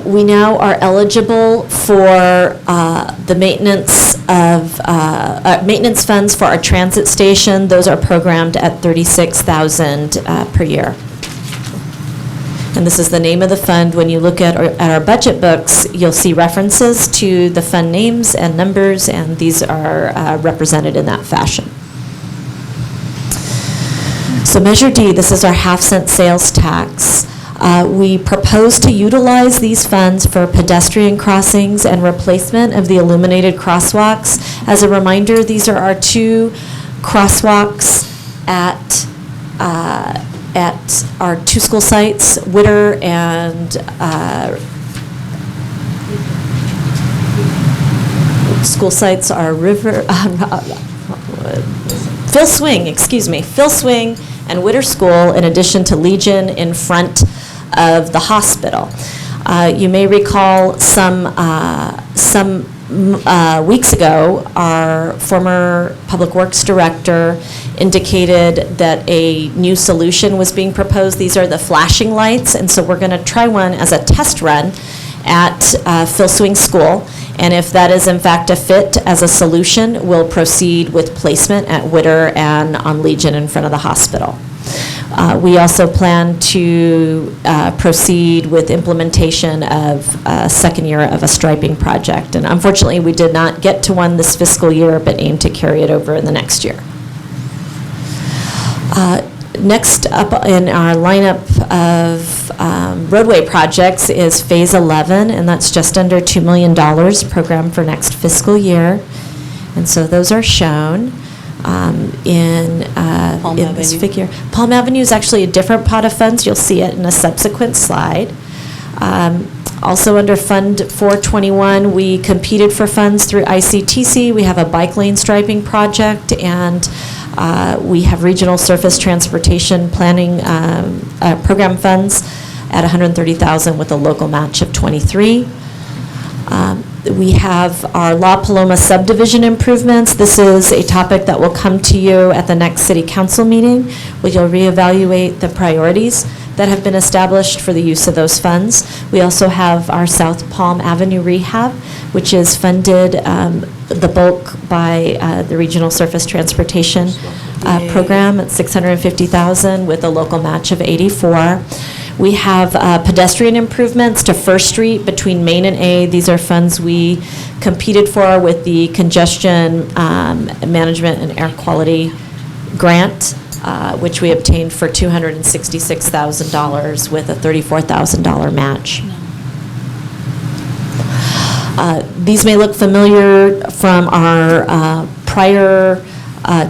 We now are eligible for the maintenance funds for our transit station. Those are programmed at $36,000 per year. And this is the name of the fund. When you look at our budget books, you'll see references to the fund names and numbers, and these are represented in that fashion. So Measure D, this is our half-cent sales tax. We propose to utilize these funds for pedestrian crossings and replacement of the illuminated crosswalks. As a reminder, these are our two crosswalks at our two school sites, Witter and school sites are Phil Swing and Witter School, in addition to Legion in front of the hospital. You may recall some weeks ago, our former Public Works Director indicated that a new solution was being proposed. These are the flashing lights, and so we're going to try one as a test run at Phil Swing School. And if that is in fact a fit as a solution, we'll proceed with placement at Witter and on Legion in front of the hospital. We also plan to proceed with implementation of a second year of a striping project. And unfortunately, we did not get to one this fiscal year, but aim to carry it over in the next year. Next up in our lineup of roadway projects is Phase 11, and that's just under $2 million programmed for next fiscal year. And so those are shown in this figure. Palm Avenue is actually a different pot of funds. You'll see it in a subsequent slide. Also under Fund 421, we competed for funds through ICTC. We have a bike lane striping project, and we have regional surface transportation planning program funds at $130,000 with a local match of $23,000. We have our La Paloma subdivision improvements. This is a topic that will come to you at the next city council meeting, where you'll reevaluate the priorities that have been established for the use of those funds. We also have our South Palm Avenue rehab, which is funded the bulk by the Regional Surface Transportation Program at $650,000 with a local match of $84,000. We have pedestrian improvements to First Street between Main and A. These are funds we competed for with the Congestion Management and Air Quality Grant, which we obtained for $266,000 with a $34,000 match. These may look familiar from our prior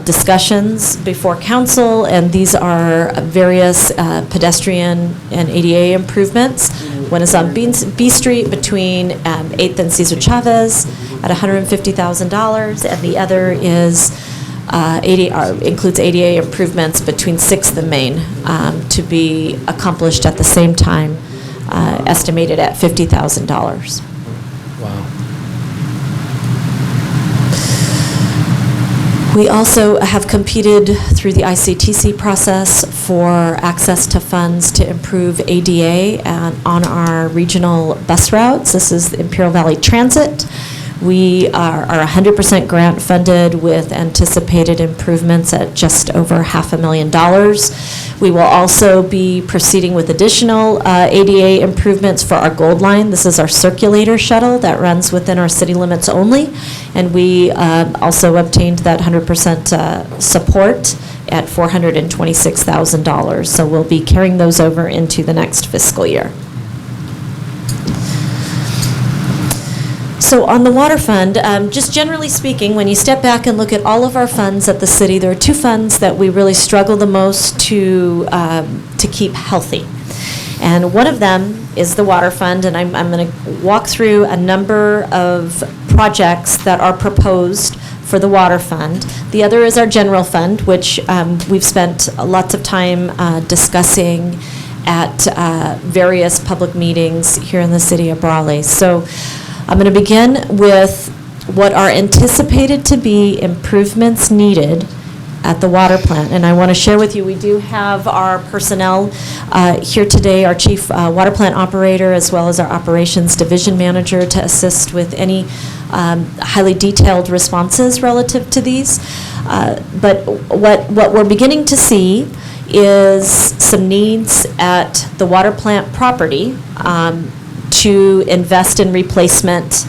discussions before council, and these are various pedestrian and ADA improvements. One is on B Street between 8th and Cesar Chavez at $150,000, and the other is includes ADA improvements between 6th and Main to be accomplished at the same time, estimated at $50,000. Wow. We also have competed through the ICTC process for access to funds to improve ADA on our regional bus routes. This is the Imperial Valley Transit. We are 100% grant funded with anticipated improvements at just over $500,000. We will also be proceeding with additional ADA improvements for our Gold Line. This is our circulator shuttle that runs within our city limits only, and we also obtained that 100% support at $426,000. So we'll be carrying those over into the next fiscal year. So on the water fund, just generally speaking, when you step back and look at all of our funds at the city, there are two funds that we really struggle the most to keep healthy. And one of them is the water fund, and I'm going to walk through a number of projects that are proposed for the water fund. The other is our general fund, which we've spent lots of time discussing at various public meetings here in the city of Brawley. So I'm going to begin with what are anticipated to be improvements needed at the water plant. And I want to share with you, we do have our personnel here today, our chief water plant operator, as well as our operations division manager, to assist with any highly detailed responses relative to these. But what we're beginning to see is some needs at the water plant property to invest in replacement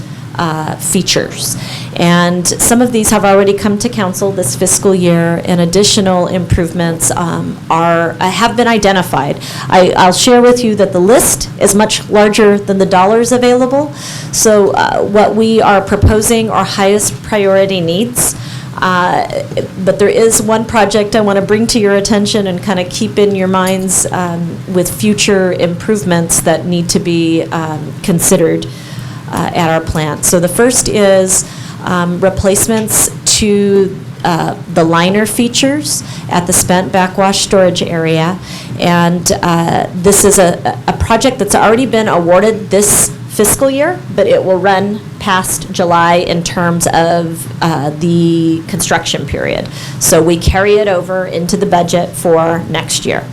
features. And some of these have already come to council this fiscal year, and additional improvements have been identified. I'll share with you that the list is much larger than the dollars available. So what we are proposing are highest priority needs. But there is one project I want to bring to your attention and kind of keep in your minds with future improvements that need to be considered at our plant. So the first is replacements to the liner features at the spent backwash storage area. And this is a project that's already been awarded this fiscal year, but it will run past July in terms of the construction period. So we carry it over into the budget for next year.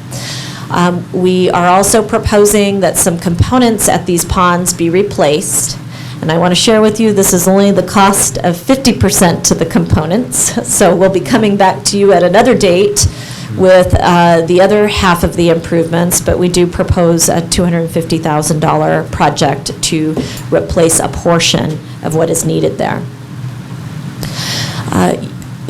We are also proposing that some components at these ponds be replaced. And I want to share with you, this is only the cost of 50% to the components. So we'll be coming back to you at another date with the other half of the improvements, but we do propose a $250,000 project to replace a portion of what is needed there.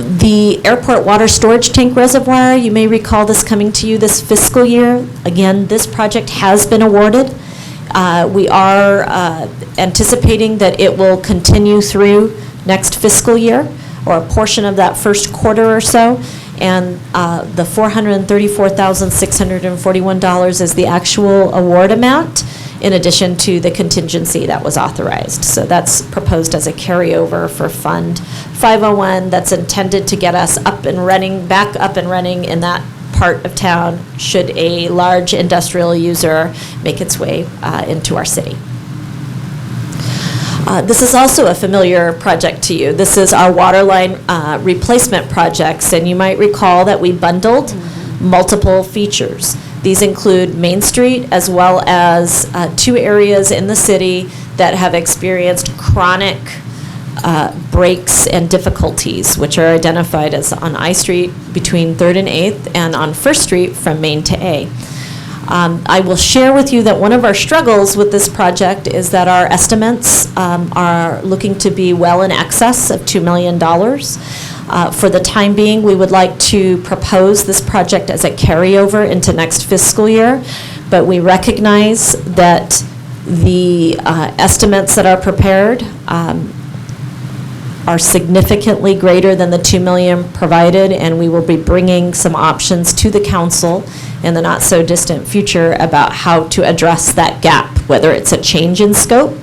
The airport water storage tank reservoir, you may recall this coming to you this fiscal year. Again, this project has been awarded. We are anticipating that it will continue through next fiscal year, or a portion of that first quarter or so. And the $434,641 is the actual award amount, in addition to the contingency that was authorized. So that's proposed as a carryover for Fund 501 that's intended to get us up and running, back up and running in that part of town should a large industrial user make its way into our city. This is also a familiar project to you. This is our water line replacement projects, and you might recall that we bundled multiple features. These include Main Street as well as 2 areas in the city that have experienced chronic breaks and difficulties, which are identified as on I Street between 3rd and 8th and on First Street from Main to A. I will share with you that one of our struggles with this project is that our estimates are looking to be well in excess of $2 million. For the time being, we would like to propose this project as a carryover into next fiscal year, but we recognize that the estimates that are prepared are significantly greater than the $2 million provided, and we will be bringing some options to the council in the not-so-distant future about how to address that gap, whether it's a change in scope,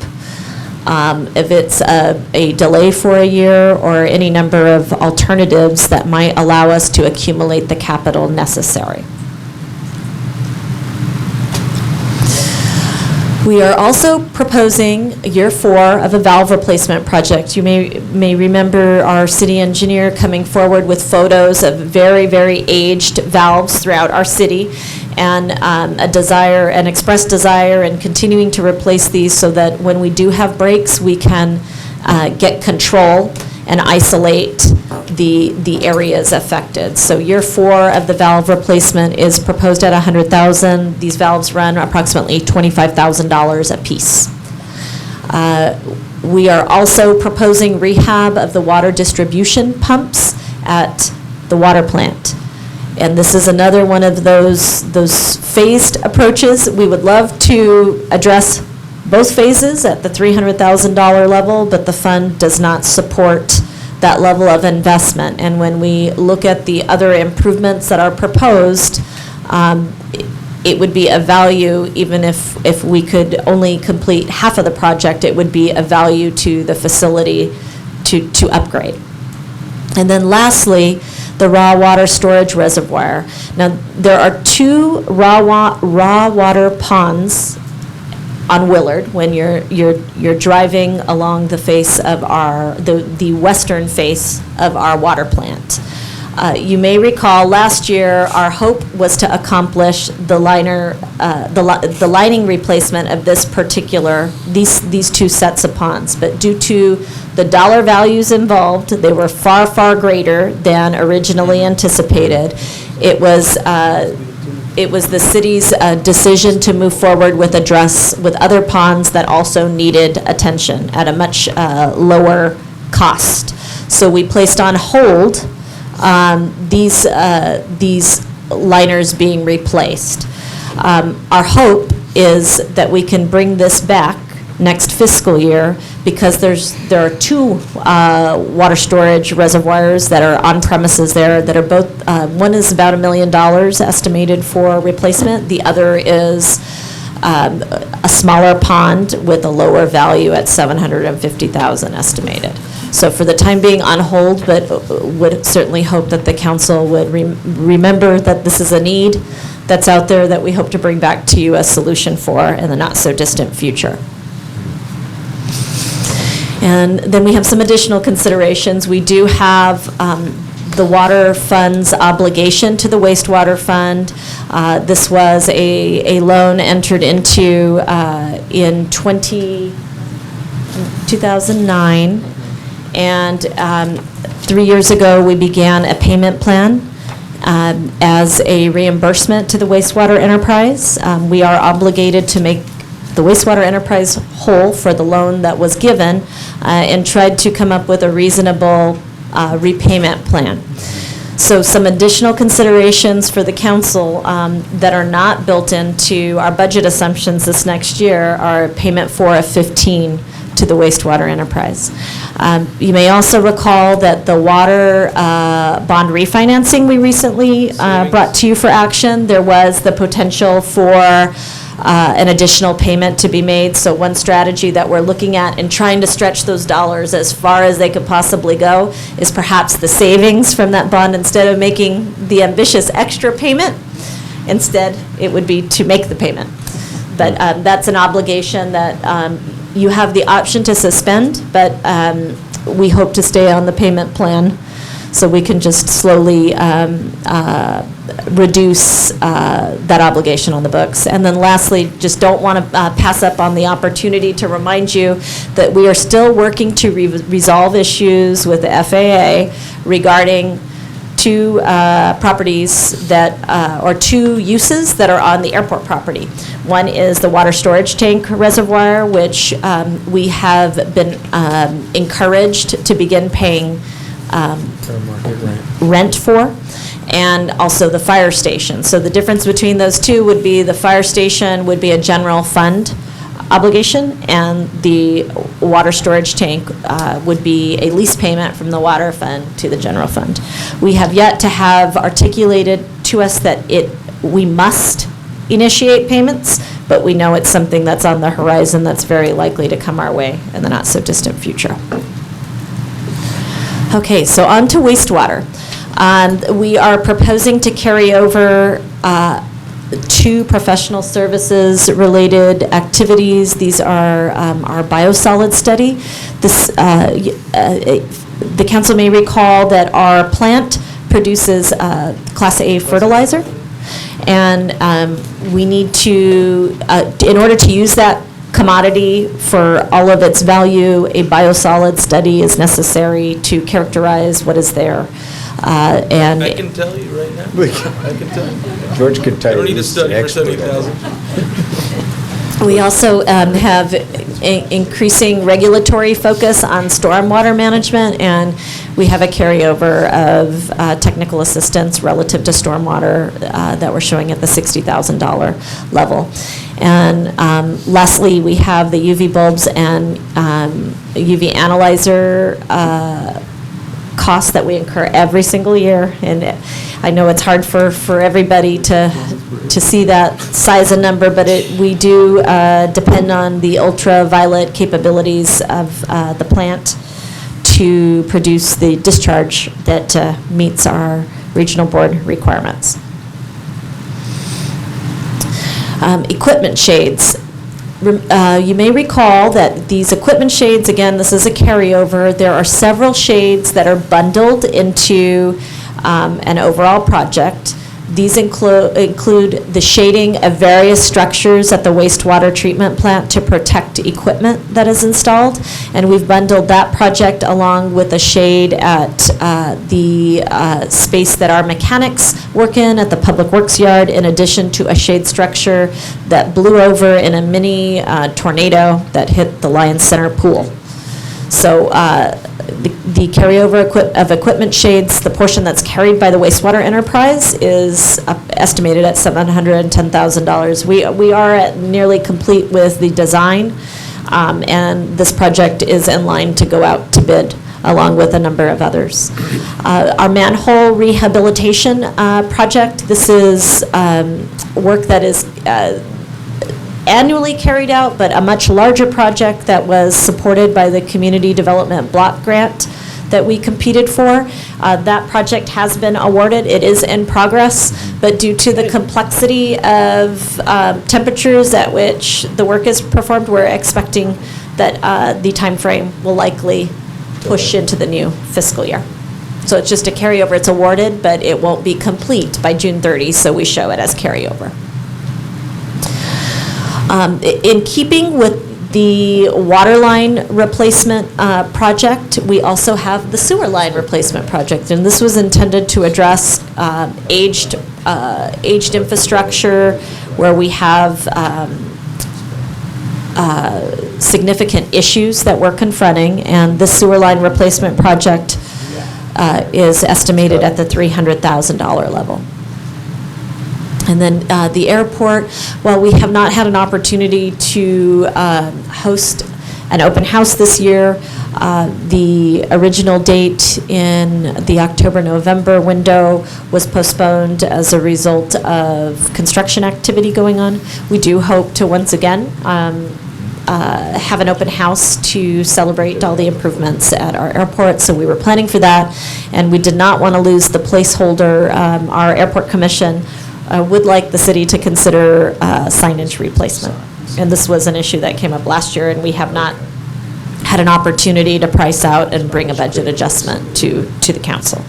if it's a delay for a year, or any number of alternatives that might allow us to accumulate the capital necessary. We are also proposing year 4 of a valve replacement project. You may remember our city engineer coming forward with photos of very, very aged valves throughout our city, and an expressed desire in continuing to replace these so that when we do have breaks, we can get control and isolate the areas affected. So year 4 of the valve replacement is proposed at $100,000. These valves run approximately $25,000 a piece. We are also proposing rehab of the water distribution pumps at the water plant. And this is another one of those phased approaches. We would love to address both phases at the $300,000 level, but the fund does not support that level of investment. And when we look at the other improvements that are proposed, it would be a value, even if we could only complete half of the project, it would be a value to the facility to upgrade. And then lastly, the raw water storage reservoir. Now, there are 2 raw water ponds on Willard when you're driving along the face of the western face of our water plant. You may recall last year our hope was to accomplish the lining replacement of these 2 sets of ponds, but due to the dollar values involved, they were far, far greater than originally anticipated. It was the city's decision to move forward with other ponds that also needed attention at a much lower cost. So we placed on hold these liners being replaced. Our hope is that we can bring this back next fiscal year, because there are 2 water storage reservoirs that are on premises there that are both, one is about $1 million estimated for replacement. The other is a smaller pond with a lower value at $750,000 estimated. So for the time being on hold, but would certainly hope that the council would remember that this is a need that's out there that we hope to bring back to you a solution for in the not-so-distant future. And then we have some additional considerations. We do have the water fund's obligation to the wastewater fund. This was a loan entered into in 2009. And 3 years ago, we began a payment plan as a reimbursement to the wastewater enterprise. We are obligated to make the wastewater enterprise whole for the loan that was given, and tried to come up with a reasonable repayment plan. So some additional considerations for the council that are not built into our budget assumptions this next year are payment 4 of 15 to the wastewater enterprise. You may also recall that the water bond refinancing we recently brought to you for action, there was the potential for an additional payment to be made. So one strategy that we're looking at in trying to stretch those dollars as far as they could possibly go is perhaps the savings from that bond. Instead of making the ambitious extra payment, instead it would be to make the payment. But that's an obligation that you have the option to suspend, but we hope to stay on the payment plan so we can just slowly reduce that obligation on the books. And then lastly, just don't want to pass up on the opportunity to remind you that we are still working to resolve issues with the FAA regarding two properties that, or two uses that are on the airport property. One is the water storage tank reservoir, which we have been encouraged to begin paying rent for, and also the fire station. So the difference between those two would be the fire station would be a general fund obligation, and the water storage tank would be a lease payment from the water fund to the general fund. We have yet to have articulated to us that we must initiate payments, but we know it's something that's on the horizon that's very likely to come our way in the not-so-distant future. Okay, so on to wastewater. We are proposing to carry over 2 professional services related activities. These are our biosolid study. The council may recall that our plant produces Class A fertilizer, and we need to, in order to use that commodity for all of its value, a biosolid study is necessary to characterize what is there. And I can tell you right now. I can tell you. George could tell you. I don't need to he's study the for expert at it. 70,000. we also have increasing regulatory focus on stormwater management, and we have a carryover of technical assistance relative to stormwater that we're showing at the $60,000 level. And lastly, we have the UV bulbs and UV analyzer costs that we incur every single year. And I know it's hard for everybody to see that size of number, but we do depend on the ultraviolet capabilities of the plant to produce the discharge that meets our regional board requirements. Equipment shades. You may recall that these equipment shades, again, this is a carryover. There are several shades that are bundled into an overall project. These include the shading of various structures at the wastewater treatment plant to protect equipment that is installed. And we've bundled that project along with a shade at the space that our mechanics work in at the Public Works Yard, in addition to a shade structure that blew over in a mini tornado that hit the Lions Center pool. So the carryover of equipment shades, the portion that's carried by the wastewater enterprise, is estimated at $710,000. We are at nearly complete with the design, and this project is in line to go out to bid along with a number of others. Our manhole rehabilitation project, this is work that is annually carried out, but a much larger project that was supported by the Community Development Block Grant that we competed for. That project has been awarded. It is in progress, but due to the complexity of temperatures at which the work is performed, we're expecting that the time frame will likely push into the new fiscal year. So it's just a carryover. It's awarded, but it won't be complete by June 30, so we show it as carryover. In keeping with the water line replacement project, we also have the sewer line replacement project, and this was intended to address aged infrastructure where we have significant issues that we're confronting, and this sewer line replacement project is estimated at the $300,000 level. And then the airport, while we have not had an opportunity to host an open house this year, the original date in the October-November window was postponed as a result of construction activity going on. We do hope to once again have an open house to celebrate all the improvements at our airport, so we were planning for that, and we did not want to lose the placeholder. Our airport commission would like the city to consider signage replacement, and this was an issue that came up last year, and we have not had an opportunity to price out and bring a budget adjustment to the council.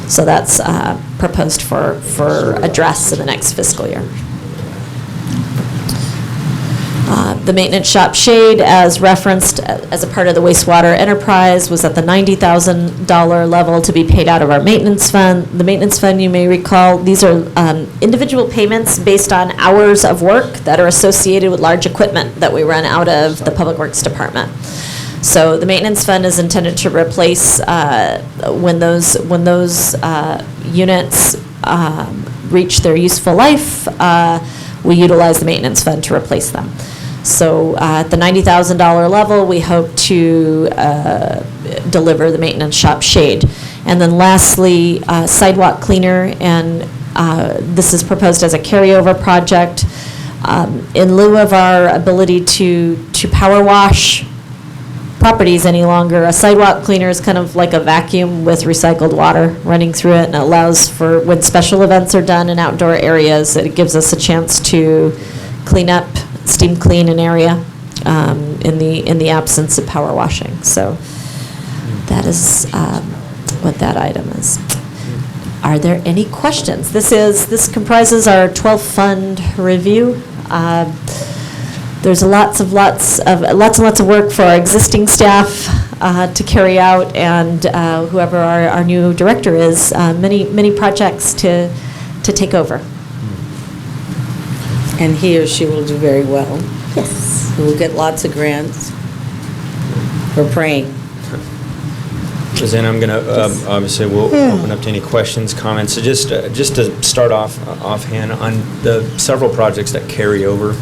So that's proposed for address in the next fiscal year. The maintenance shop shade, as referenced as a part of the wastewater enterprise, was at the $90,000 level to be paid out of our maintenance fund. The maintenance fund, you may recall, these are individual payments based on hours of work that are associated with large equipment that we run out of the Public Works Department. So the maintenance fund is intended to replace when those units reach their useful life. We utilize the maintenance fund to replace them. So at the $90,000 level, we hope to deliver the maintenance shop shade. And then lastly, sidewalk cleaner, and this is proposed as a carryover project. In lieu of our ability to power wash properties any longer, a sidewalk cleaner is kind of like a vacuum with recycled water running through it, and it allows for, when special events are done in outdoor areas, it gives us a chance to clean up, steam clean an area in the absence of power washing. So that is what that item is. Are there any questions? This comprises our 12th fund review. There's lots and lots of work for our existing staff to carry out, and whoever our new director is, many projects to take over. And he or she will do very well. Yes. We'll get lots of grants. We're praying. Roseanne, I'm going to, obviously, we'll open up to any questions, comments. So just to start offhand, on the several projects that carry over,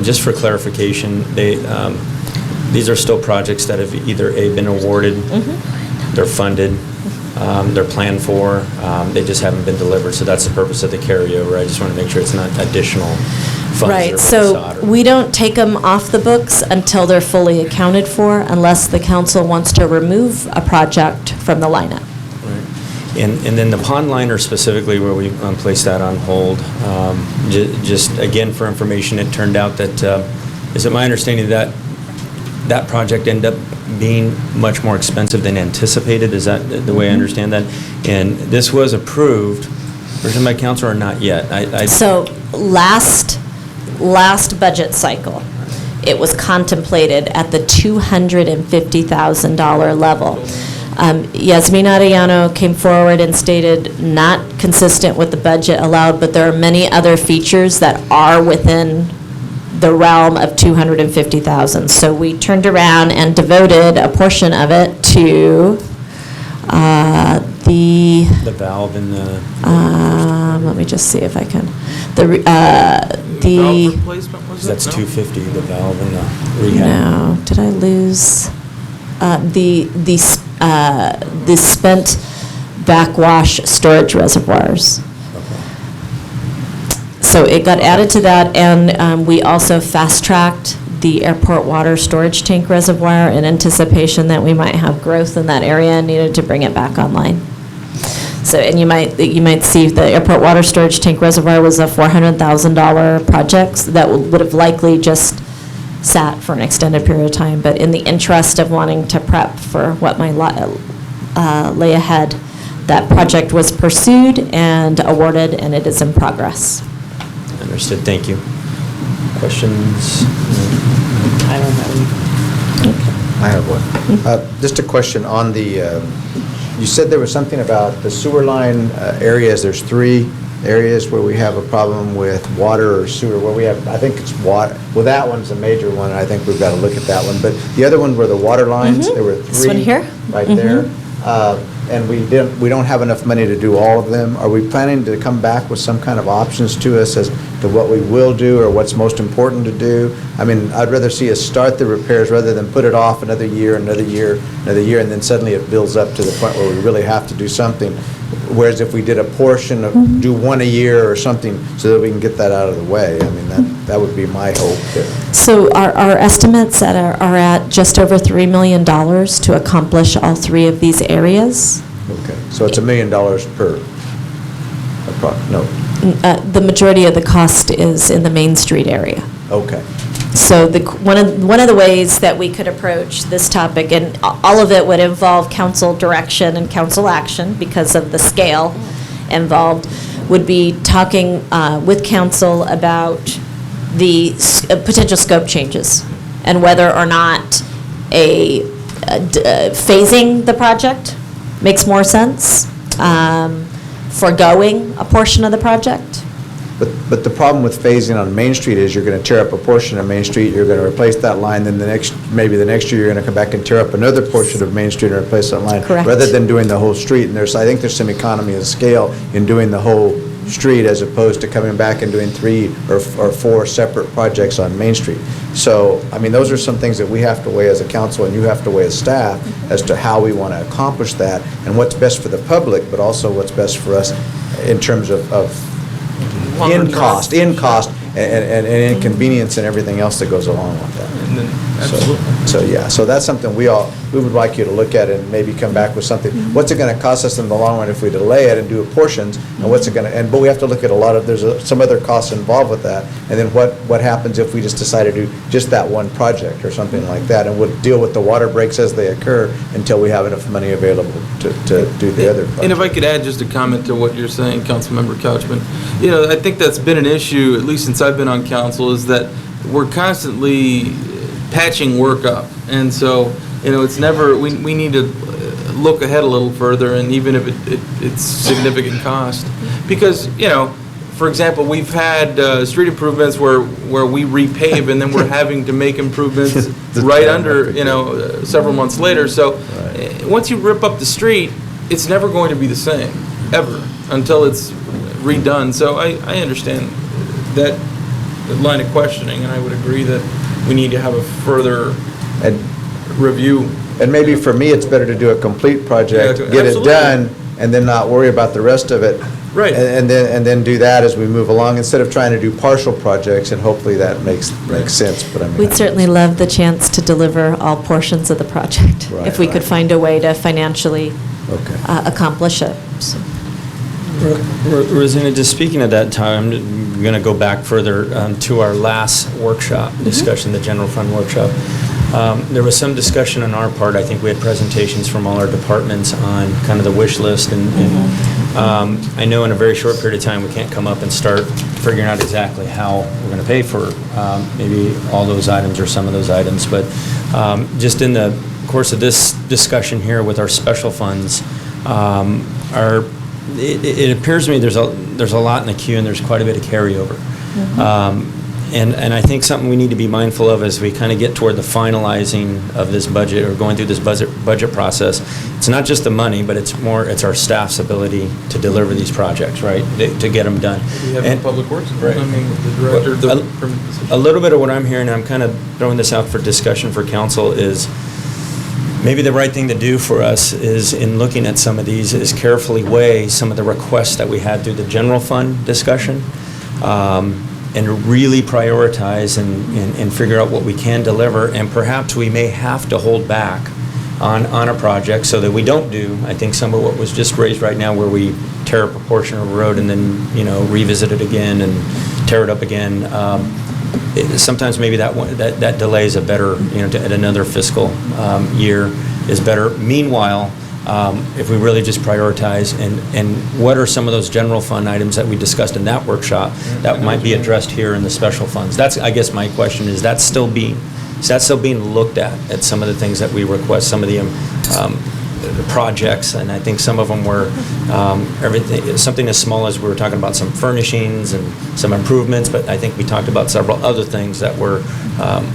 just for clarification, these are still projects that have either been awarded, they're funded, they're planned for, they just haven't been delivered. So that's the purpose of the carryover. I just want to make sure it's not additional funds. Right, so we don't take them off the books until they're fully accounted for, unless the council wants to remove a project from the lineup. Right. And then the pond liner specifically, where we placed that on hold, just again for information, it turned out that, is it my understanding that that project ended up being much more expensive than anticipated? Is that the way I understand that? And this was approved, written by council or not yet? So last budget cycle, it was contemplated at the $250,000 level. Yasmin Arellano came forward and stated not consistent with the budget allowed, but there are many other features that are within the realm of $250,000. So we turned around and devoted a portion of it to the valve in the... let me just see if I can. Valve replacement, was it? That's No? 250, the valve in the rehab. No, did I lose? The spent backwash storage reservoirs. So it got added to that, and we also fast-tracked the airport water storage tank reservoir in anticipation that we might have growth in that area and needed to bring it back online. So, and you might see the airport water storage tank reservoir was a $400,000 project that would have likely just sat for an extended period of time. But in the interest of wanting to prep for what might lay ahead, that project was pursued and awarded, and it is in progress. Understood. Thank you. Questions? I don't have any. I have one. Just a question on the, you said there was something about the sewer line areas. There's 3 areas where we have a problem with water or sewer, where we have, I think it's water. Well, that one's a major one, and I think we've got to look at that one. But the other one were the water lines. There were 3. This one here? Right there. and we don't have enough money to do all of them, are we planning to come back with some kind of options to us as to what we will do or what's most important to do? I mean, I'd rather see us start the repairs rather than put it off another year, and then suddenly it builds up to the point where we really have to do something. Whereas if we did a portion of, do one a year or something, so that we can get that out of the way, I mean, that would be my hope. So our estimates are at just over $3 million to accomplish all three of these areas. Okay, so it's $1 million per, no, The majority of the cost is in the Main Street area. okay. So one of the ways that we could approach this topic, and all of it would involve council direction and council action because of the scale involved, would be talking with council about the potential scope changes and whether or not phasing the project makes more sense, foregoing a portion of the project. But the problem with phasing on Main Street is you're going to tear up a portion of Main Street, you're going to replace that line, then maybe the next year you're going to come back and tear up another portion of Main Street and replace that line. Correct. Rather than doing the whole street. And I think there's some economy of scale in doing the whole street as opposed to coming back and doing 3 or 4 separate projects on Main Street. So, I mean, those are some things that we have to weigh as a council and you have to weigh as staff as to how we want to accomplish that and what's best for the public, but also what's best for us in terms of in cost and inconvenience and everything else that goes along with that. So that's something we would like you to look at and maybe come back with something. What's it going to cost us in the long run if we delay it and do portions? And what's it going to? But we have to look at there's some other costs involved with that. And then what happens if we just decide to do just that one project or something like that? And we'll deal with the water breaks as they occur until we have enough money available to do the other project. And if I could add just a comment to what you're saying, Councilmember Couchman, I think that's been an issue, at least since I've been on council, is that we're constantly patching work up. And so, it's never, we need to look ahead a little further, and even if it's significant cost. Because, for example, we've had street improvements where we repave and then we're having to make improvements right under, several months later. So once you rip up the street, it's never going to be the same, ever, until it's redone. So I understand that line of questioning, and I would agree that we need to have a further review. And maybe for me, it's better to do a complete project, get it done, and then not worry about the rest of it. Right. And then do that as we move along, instead of trying to do partial projects, and hopefully that makes sense. But I mean, We'd certainly love the chance to deliver all portions of the project if we could find a way to financially accomplish it. So. Rosina, just speaking of that time, I'm going to go back further to our last workshop discussion, the general fund workshop. There was some discussion on our part. I think we had presentations from all our departments on kind of the wish list. And I know in a very short period of time, we can't come up and start figuring out exactly how we're going to pay for maybe all those items or some of those items. But just in the course of this discussion here with our special funds, it appears to me there's a lot in the queue and there's quite a bit of carryover. And I think something we need to be mindful of as we kind of get toward the finalizing of this budget or going through this budget process. It's not just the money, but it's our staff's ability to deliver these projects, right? To get them done. We have Public Works, right? I mean, the director. A little bit of what I'm hearing, and I'm kind of throwing this out for discussion for council, is maybe the right thing to do for us is, in looking at some of these, is carefully weigh some of the requests that we had through the general fund discussion, and really prioritize and figure out what we can deliver, and perhaps we may have to hold back on a project so that we don't do, I think, some of what was just raised right now, where we tear up a portion of a road and then, revisit it again and tear it up again. Sometimes maybe that delay is a better, at another fiscal year is better. Meanwhile, if we really just prioritize and what are some of those general fund items that we discussed in that workshop that might be addressed here in the special funds? That's, I guess, my question is that still being looked at some of the things that we request, some of the projects, and I think some of them were something as small as we were talking about some furnishings and some improvements, but I think we talked about several other things that were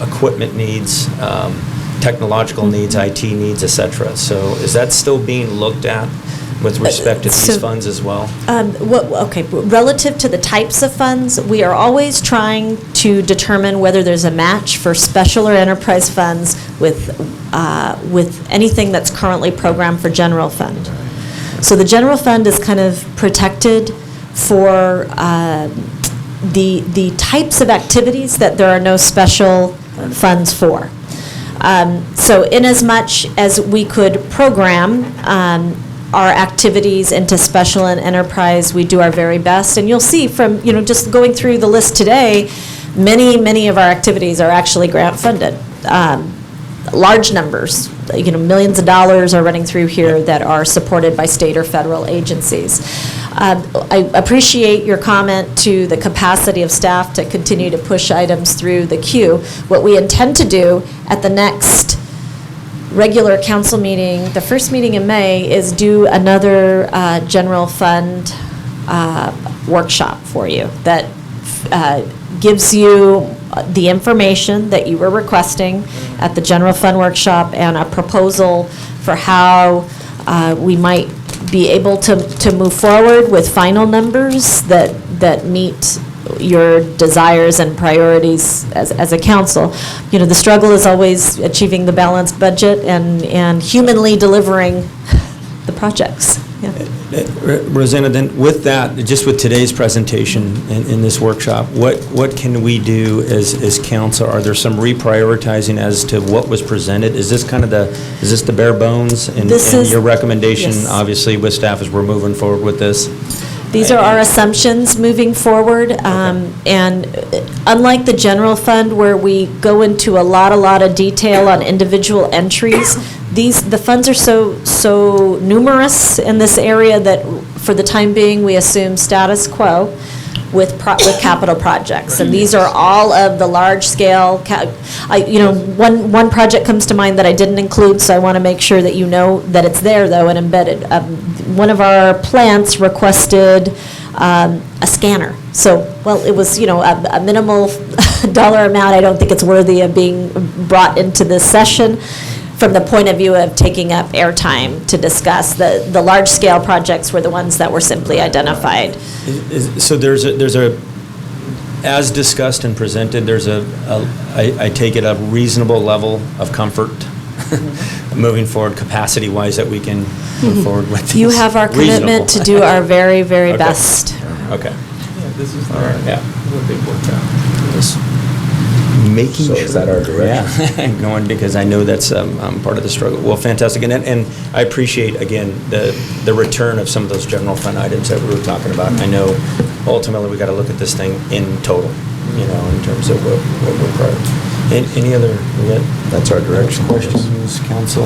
equipment needs, technological needs, IT needs, etc. So is that still being looked at? with respect to these So- funds as well? Okay, relative to the types of funds, we are always trying to determine whether there's a match for special or enterprise funds with anything that's currently programmed for general fund. So the general fund is kind of protected for the types of activities that there are no special funds for. So inasmuch as we could program our activities into special and enterprise, we do our very best. And you'll see from, just going through the list today, many of our activities are actually grant funded. Large numbers, millions of dollars are running through here that are supported by state or federal agencies. I appreciate your comment to the capacity of staff to continue to push items through the queue. What we intend to do at the next regular council meeting, the first meeting in May, is do another general fund workshop for you that gives you the information that you were requesting at the general fund workshop and a proposal for how we might be able to move forward with final numbers that meet your desires and priorities as a council. The struggle is always achieving the balanced budget and humanly delivering the projects. Yeah. Rosanna, then with that, just with today's presentation in this workshop, what can we do as council? Are there some reprioritizing as to what was presented? Is this the bare bones? And your recommendation, yes. Obviously, with staff as we're moving forward with this? These are our assumptions moving forward, and unlike the general fund where we go into a lot of detail on individual entries, the funds are so numerous in this area that for the time being we assume status quo with capital projects, and these are all of the large scale. One project comes to mind that I didn't include, so I want to make sure that you know that it's there though and embedded. One of our plants requested a scanner. So, it was a minimal dollar amount. I don't think it's worthy of being brought into this session from the point of view of taking up airtime to discuss. The large scale projects were the ones that were simply identified. So there's a, as discussed and presented, I take it, a reasonable level of comfort moving forward, capacity-wise, that we can move forward with this. You have our commitment to do our very, very best. Okay. Yeah, this is what they've worked out. Making sure. Is that our direction? Yeah, going, because I know that's part of the struggle. Well, fantastic. And I appreciate, again, the return of some of those general fund items that we were talking about. I know ultimately we got to look at this thing in total, in terms of what we're part of. Any other? That's our direction. Questions, council?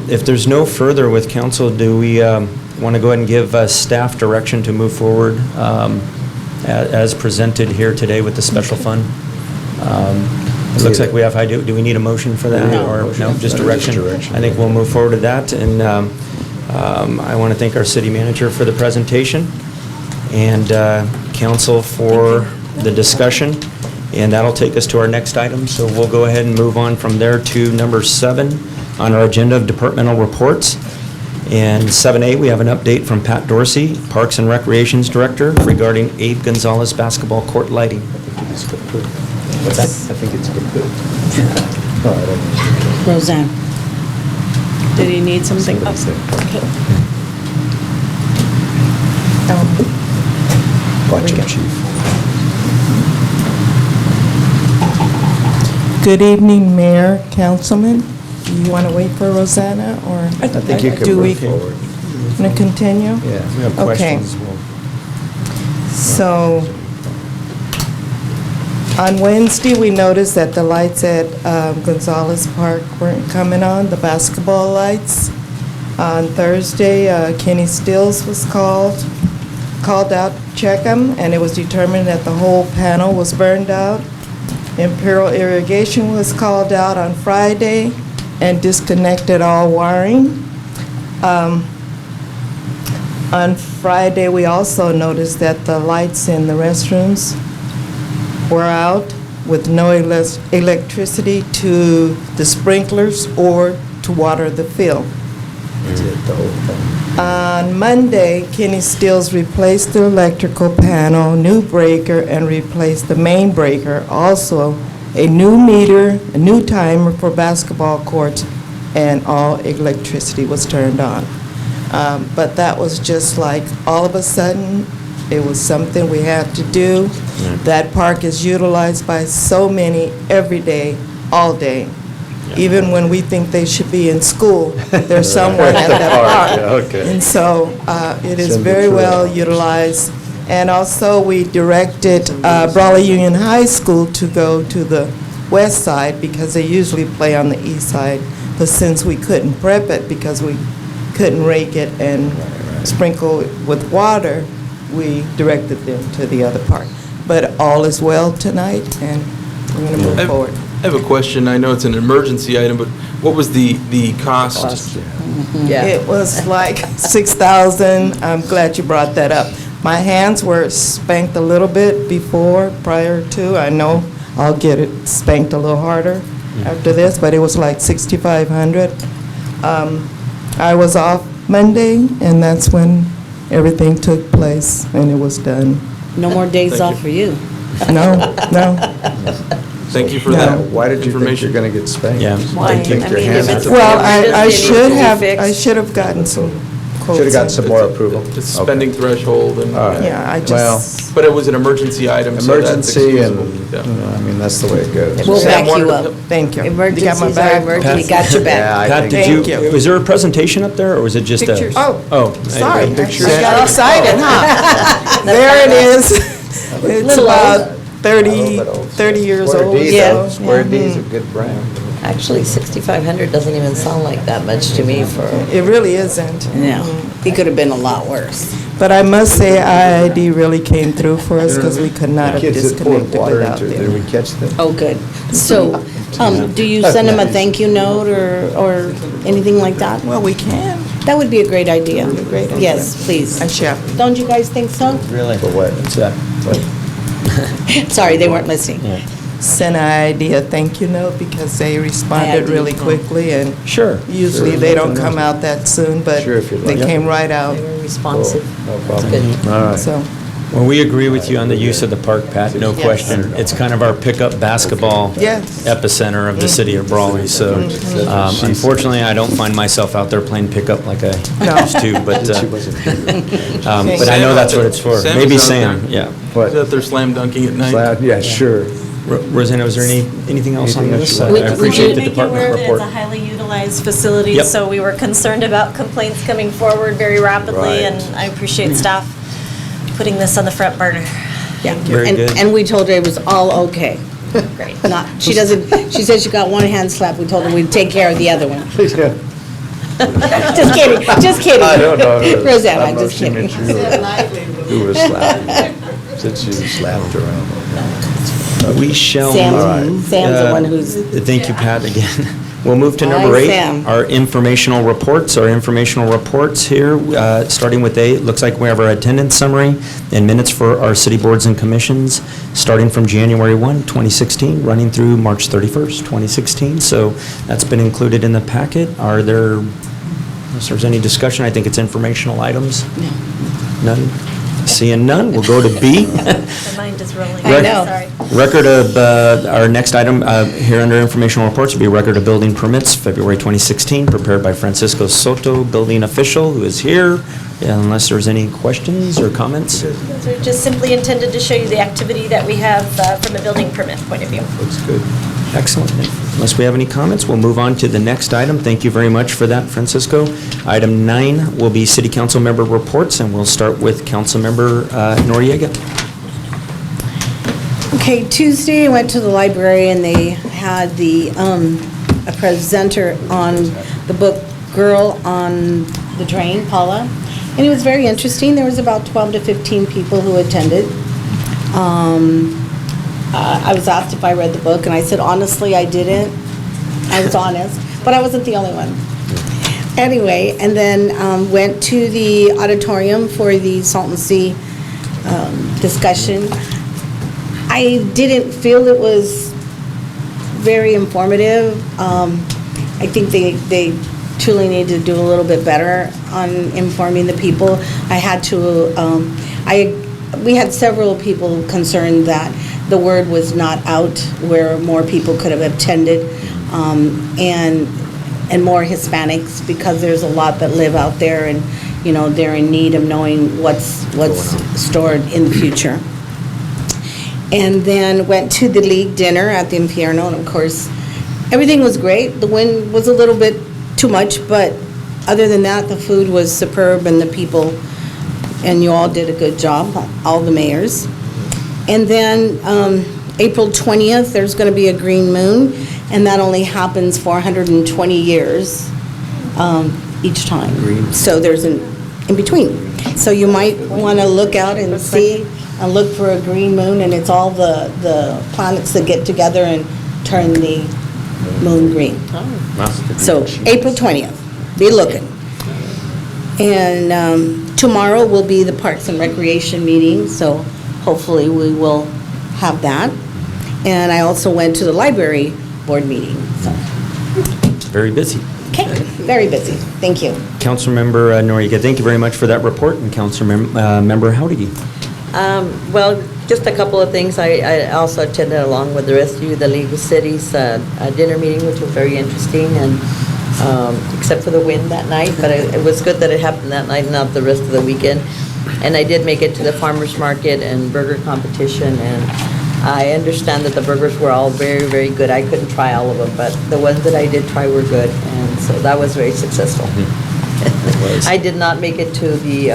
If there's no further with council, do we want to go ahead and give staff direction to move forward as presented here today with the special fund? It looks like we have, do we need a motion for that? Or no, just direction? I think we'll move forward to that. And I want to thank our city manager for the presentation and council for the discussion. And that'll take us to our next item. So we'll go ahead and move on from there to number 7 on our agenda of departmental reports. And 7A, we have an update from Pat Dorsey, Parks and Recreations Director, regarding Abe Gonzalez basketball court lighting. What's that? I think it's good. Roseanne. Did he need something? Okay. Watch it, Chief. Good evening, Mayor, Councilman. Do you want to wait for Rosanna, or? I think you can do we move forward. Want to continue? Yeah. If we have Okay. questions, So, on Wednesday, we noticed that the lights at Gonzalez Park weren't coming on, the basketball lights. On Thursday, Kenny Stills was called out to check them, and it was determined that the whole panel was burned out. Imperial Irrigation was called out on Friday and disconnected all wiring. On Friday, we also noticed that the lights in the restrooms were out with no electricity to the sprinklers or to water the field. That's it, the whole thing. On Monday, Kenny Stills replaced the electrical panel, new breaker, and replaced the main breaker. Also, a new meter, a new timer for basketball courts, and all electricity was turned on. But that was just like, all of a sudden, it was something we had to do. That park is utilized by so many every day, all day. Even when we think they should be in school, they're somewhere at that park. Okay. And so it is Send the very trail. well utilized. And also, we directed Brawley Union High School to go to the west side because they usually play on the east side. But since we couldn't prep it because we couldn't rake it and sprinkle it with water, we directed them to the other park. But all is well tonight, and we're going to move forward. I have a question. I know it's an emergency item, but what was the cost? It was like 6,000. I'm glad you brought that up. My hands were spanked a little bit prior to. I know I'll get it spanked a little harder after this, but it was like 6,500. I was off Monday, and that's when everything took place, and it was done. No more days off for you. No. Thank you for No. that. Why did you think you're going to get spanked? Yeah. Why? Did you think I your mean, hands if it's- were- Well, I It should needs to be have, fixed. gotten some quotes. Should have gotten some more approval. It's spending threshold and, All right. Yeah, I Well, just, but it was an emergency item, so that's emergency and, excusable. Yeah. I mean, that's the way it goes. We'll Sam back you wanted up. to- thank you. You got my Emergencies are back? emergency, got your back. Yeah, I Pat, think. did Thank you, you. was there a presentation up there, or was it just a? Pictures. Oh, I- sorry. I pictures. got excited, huh? There it is. It's Little about A 30 little bit old. years Square old. D, Yeah. though. Square D is a good brand. Actually, 6,500 doesn't even sound like that much to me for, It really isn't. No, it could have been a lot worse. But I must say, IID really came through for us because we could not have Kids that poured disconnected water without into it, did we them. catch them? Oh, good. So, do you send them a thank you note or anything like that? Well, we can. That would be a great idea. Be a great idea. Yes, please. I shall. Don't you guys think so? Really? For what? What's that? Sorry, they weren't listening. Send IID a thank you note because they responded IID. really quickly, and Sure. usually they don't come out that soon, but Sure, if you'd they like. came right out, they were responsive. No problem. All right. so. Well, we agree with you on the use of the park, Pat, no Yes. question. It's kind of our pickup basketball Yes. epicenter of the city of Brawley, so unfortunately, I don't find myself out there playing pickup like I No. used to, but She wasn't here. but I know that's what it's for. Sam Maybe is out Sam, there. yeah. What? Is out there slam dunking at night? Yeah, sure. Rosanna, was there anything else on Anything this? else I you want? I appreciate the Make you department aware that report. it's a highly utilized facility, Yep. so we were concerned about complaints coming forward very rapidly, Right. and I appreciate staff putting this on the front burner. Yeah. Very good. And we told her it was all okay. Great. Not, she said she got one hand slap. We told her we'd take care of the other one. Yeah. Just kidding, just kidding. I don't know. Rosanna, I don't know just if she meant kidding. you who was slapped. Said she was slapped around. We shall. Sam's the one who's. Thank you, Pat, again. We'll move to number Hi, 8, Sam. our informational reports. Our informational reports here, starting with 8, looks like we have our attendance summary and minutes for our city boards and commissions, starting from January 1, 2016, running through March 31st, 2016. So that's been included in the packet. Are there, unless there's any discussion, I think it's informational items? None? Seeing none, we'll go to B. My mind is rolling. I know. Sorry. Record of, our next item here under informational reports will be record of building permits, February 2016, prepared by Francisco Soto, building official, who is here, unless there's any questions or comments. Those are just simply intended to show you the activity that we have from a building permit point of view. Looks good. Excellent. Unless we have any comments, we'll move on to the next item. Thank you very much for that, Francisco. Item 9 will be city council member reports, and we'll start with Councilmember Noriega. Okay, Tuesday I went to the library and they had a presenter on the book Girl on the Drain, Paula. And it was very interesting. There was about 12 to 15 people who attended. I was asked if I read the book and I said, honestly, I didn't. I was honest, but I wasn't the only one. Anyway, and then went to the auditorium for the Salton Sea discussion. I didn't feel it was very informative. I think they truly need to do a little bit better on informing the people. I had to, we had several people concerned that the word was not out where more people could have attended, and more Hispanics, because there's a lot that live out there, and, you know, they're in need of knowing what's stored in the future. And then went to the league dinner at the Infierno, and of course, everything was great. The wind was a little bit too much, but other than that, the food was superb, and the people, and you all did a good job, all the mayors. And then April 20th, there's going to be a green moon, and that only happens for 120 years each time. So there's an in between. So you might want to look out and see, and look for a green moon, and it's all the planets that get together and turn the moon green. So April 20th, be looking. And tomorrow will be the Parks and Recreation meeting, so hopefully we will have that. And I also went to the library board meeting, so. Very busy. Okay, very busy. Thank you. Councilmember Noriega, thank you very much for that report, and Councilmember Howdy. Well, just a couple of things. I also attended, along with the rest of you, the League of Cities dinner meeting, which was very interesting, and except for the wind that night, but it was good that it happened that night and not the rest of the weekend. And I did make it to the farmers market and burger competition, and I understand that the burgers were all very, very good. I couldn't try all of them, but the ones that I did try were good, and so that was very successful. I did not make it to the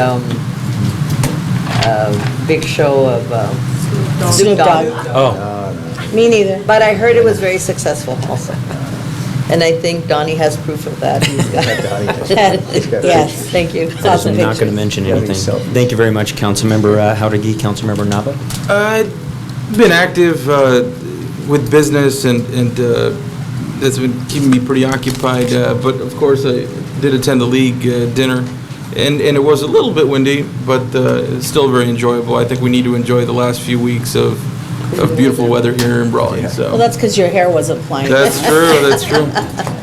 big show of Snoop Dogg. Oh. Me neither. But I heard it was very successful also. And I think Donnie has proof of that. He's got Yes, thank you. I'm not going to mention anything. Thank you very much, Councilmember Howdy. Councilmember Nava? I've been active with business, and that's been keeping me pretty occupied. But of course, I did attend the league dinner, and it was a little bit windy, but it's still very enjoyable. I think we need to enjoy the last few weeks of beautiful weather here in Brawley. So. Well, that's because your hair wasn't flying. That's true.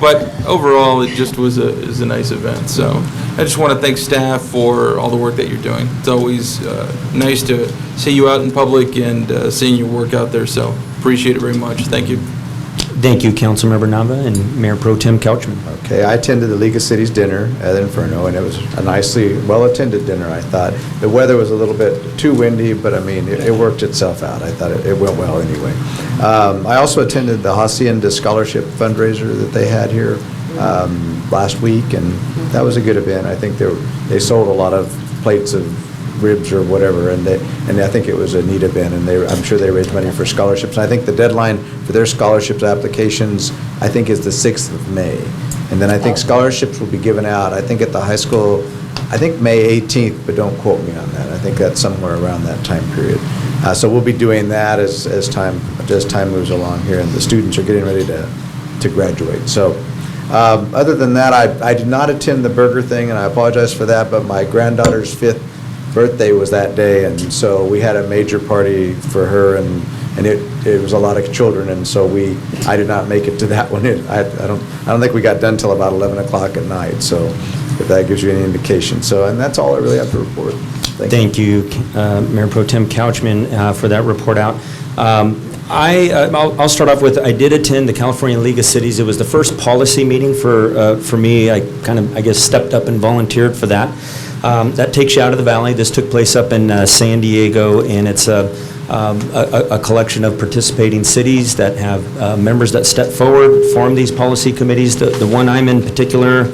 But overall, it just was a nice event. So I just want to thank staff for all the work that you're doing. It's always nice to see you out in public and seeing your work out there. So appreciate it very much. Thank you. Thank you, Councilmember Nava, and Mayor Pro Tem Couchman. Okay, I attended the League of Cities dinner at the Inferno, and it was a nicely well-attended dinner, I thought. The weather was a little bit too windy, but I mean, it worked itself out. I thought it went well anyway. I also attended the Hacienda Scholarship fundraiser that they had here last week, and that was a good event. I think they sold a lot of plates of ribs or whatever, and I think it was a neat event, and I'm sure they raised money for scholarships. And I think the deadline for their scholarships applications, I think, is the 6th of May. And then I think scholarships will be given out, I think at the high school, I think May 18th, but don't quote me on that. I think that's somewhere around that time period. So we'll be doing that as time moves along here, and the students are getting ready to graduate. So other than that, I did not attend the burger thing, and I apologize for that, but my granddaughter's 5th birthday was that day, and so we had a major party for her, and it was a lot of children, and so I did not make it to that one. I don't think we got done till about 11 o'clock at night, so if that gives you any indication. So, and that's all I really have to report. Thank you, Mayor Pro Tem Couchman, for that report out. I'll start off with, I did attend the California League of Cities. It was the first policy meeting for me. I kind of, I guess, stepped up and volunteered for that. That takes you out of the valley. This took place up in San Diego, and it's a collection of participating cities that have members that step forward, form these policy committees. The one I'm in particularly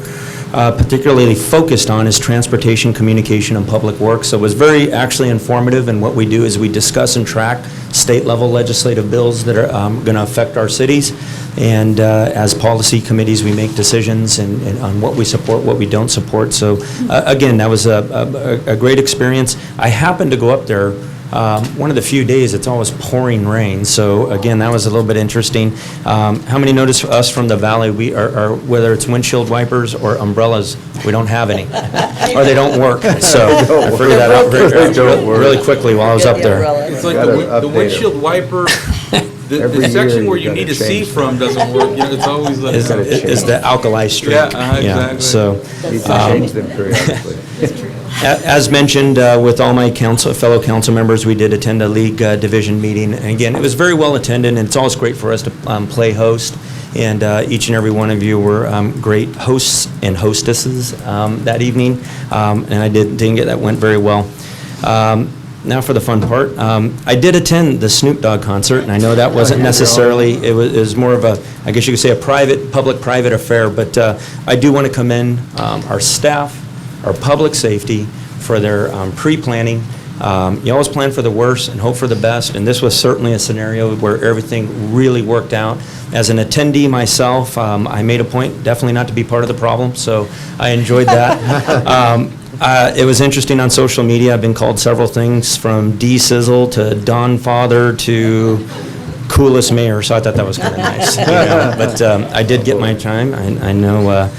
focused on is transportation, communication, and public works. So it was very actually informative, and what we do is we discuss and track state-level legislative bills that are going to affect our cities, and as policy committees, we make decisions and on what we support, what we don't support. So again, that was a great experience. I happened to go up there one of the few days it's always pouring rain, so again, that was a little bit interesting. How many notice us from the valley, we are whether it's windshield wipers or umbrellas, we don't have any, or they don't work, so I figured that out really quickly while I was up there. It's like the windshield wiper The Every year section where you you need gotta to see change from doesn't work, you know, it's always like. Is the alkali streak. Yeah, exactly. So, Need to change them periodically. as mentioned, with all my fellow council members, we did attend a league division meeting. And again, it was very well attended, and it's always great for us to play host. And each and every one of you were great hosts and hostesses that evening. And I didn't get that went very well. Now for the fun part. I did attend the Snoop Dogg concert, and I know that wasn't necessarily, it was more of a, I guess you could say a public-private affair, but I do want to commend our staff, our public safety for their pre-planning. You always plan for the worst and hope for the best, and this was certainly a scenario where everything really worked out. As an attendee myself, I made a point definitely not to be part of the problem, so I enjoyed that. It was interesting on social media. I've been called several things, from D-Sizzle to Don Father to coolest mayor, so I thought that was kind of nice. You know? But I did get my time. I know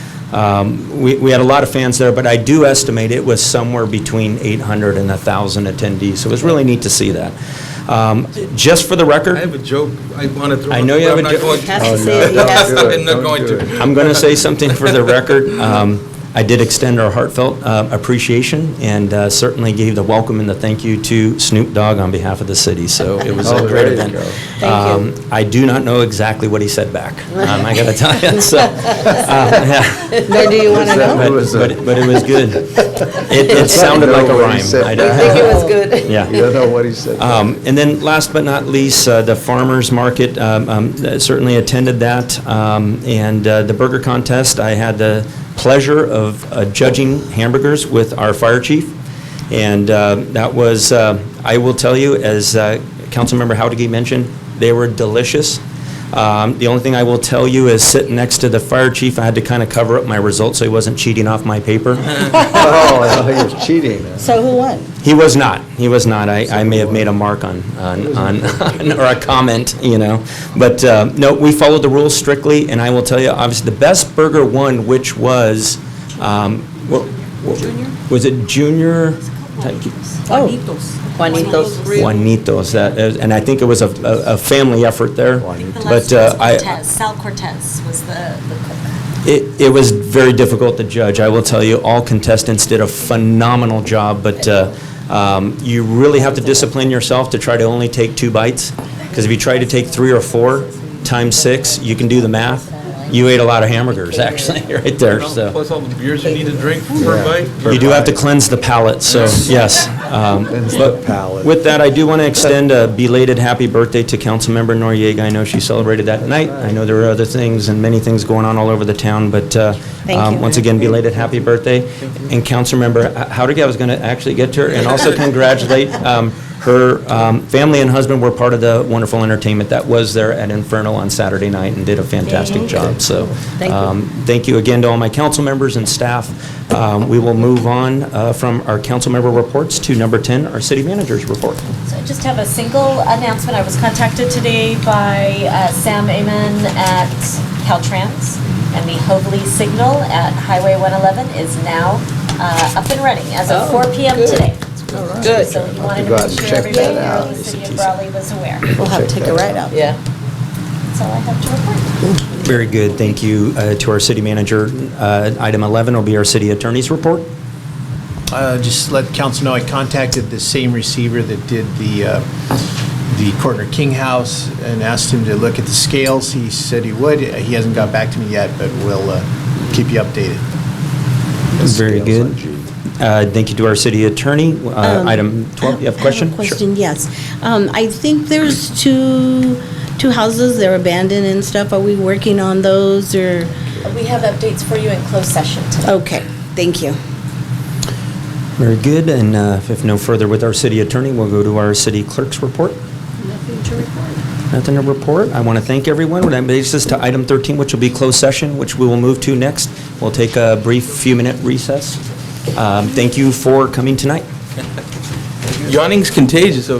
we had a lot of fans there, but I do estimate it was somewhere between 800 and 1,000 attendees, so it was really neat to see that. Just for the record, I have a joke I want to throw. I know you have a joke. I'm not going to. I'm going to say something for the record. I did extend our heartfelt appreciation and certainly gave the welcome and the thank you to Snoop Dogg on behalf of the city. So it was a great event. Thank you. I do not know exactly what he said back. I got to tell you. So, yeah. Nor do you want to know? But it was good. It sounded like a rhyme. I think it was good. Yeah. You don't know what he said. And then last but not least, the farmers market, certainly attended that. And the burger contest, I had the pleasure of judging hamburgers with our fire chief. And that was, I will tell you, as Councilmember Howdigate mentioned, they were delicious. The only thing I will tell you is sitting next to the fire chief, I had to kind of cover up my results so he wasn't cheating off my paper. Oh, I thought he was cheating. So who won? He was not. He was not. I may have made a mark on or a comment, you know. But no, we followed the rules strictly, and I will tell you, obviously, the best burger won, which was, was it Junior? Juanitos. Juanitos. And I think it was a family effort there. But Sal Cortez was the cook. It was very difficult to judge. I will tell you, all contestants did a phenomenal job, but you really have to discipline yourself to try to only take 2 bites, because if you try to take 3 or 4 times 6, you can do the math. You ate a lot of hamburgers, actually, right there. So Plus all the beers you need to drink per bite. you do have to cleanse the palate. So yes. But with that, I do want to extend a belated happy birthday to Councilmember Noriega. I know she celebrated that tonight. I know there were other things and many things going on all over the town, but once again, belated happy birthday. And Councilmember Howdigate, I was going to actually get to her, and also congratulate her family and husband were part of the wonderful entertainment that was there at Inferno on Saturday night and did a fantastic job. So thank you again to all my council members and staff. We will move on from our council member reports to number 10, our city manager's report. So I just have a single announcement. I was contacted today by Sam Amen at Caltrans, and the Hoveley signal at Highway 111 is now up and running as of 4 p.m. today. Good. So he wanted to Go out make and sure check everybody that in out. the city of Brawley was aware. We'll have to take a ride out. Yeah. That's all I have to report. Very good. Thank you to our city manager. Item 11 will be our city attorney's report. Just let council know, I contacted the same receiver that did the Courtner King House and asked him to look at the scales. He said he would. He hasn't got back to me yet, but we'll keep you updated. Very good. Thank you to our city attorney. Item 12, you have a question? I have a question, yes. I think there's two houses, they're abandoned and stuff. Are we working on those, or? We have updates for you in closed session today. Okay, thank you. Very good. And if no further with our city attorney, we'll go to our city clerk's report. Nothing to report. Nothing to report. I want to thank everyone. That brings us to item 13, which will be closed session, which we will move to next. We'll take a brief few-minute recess. Thank you for coming tonight. Yawning's contagious.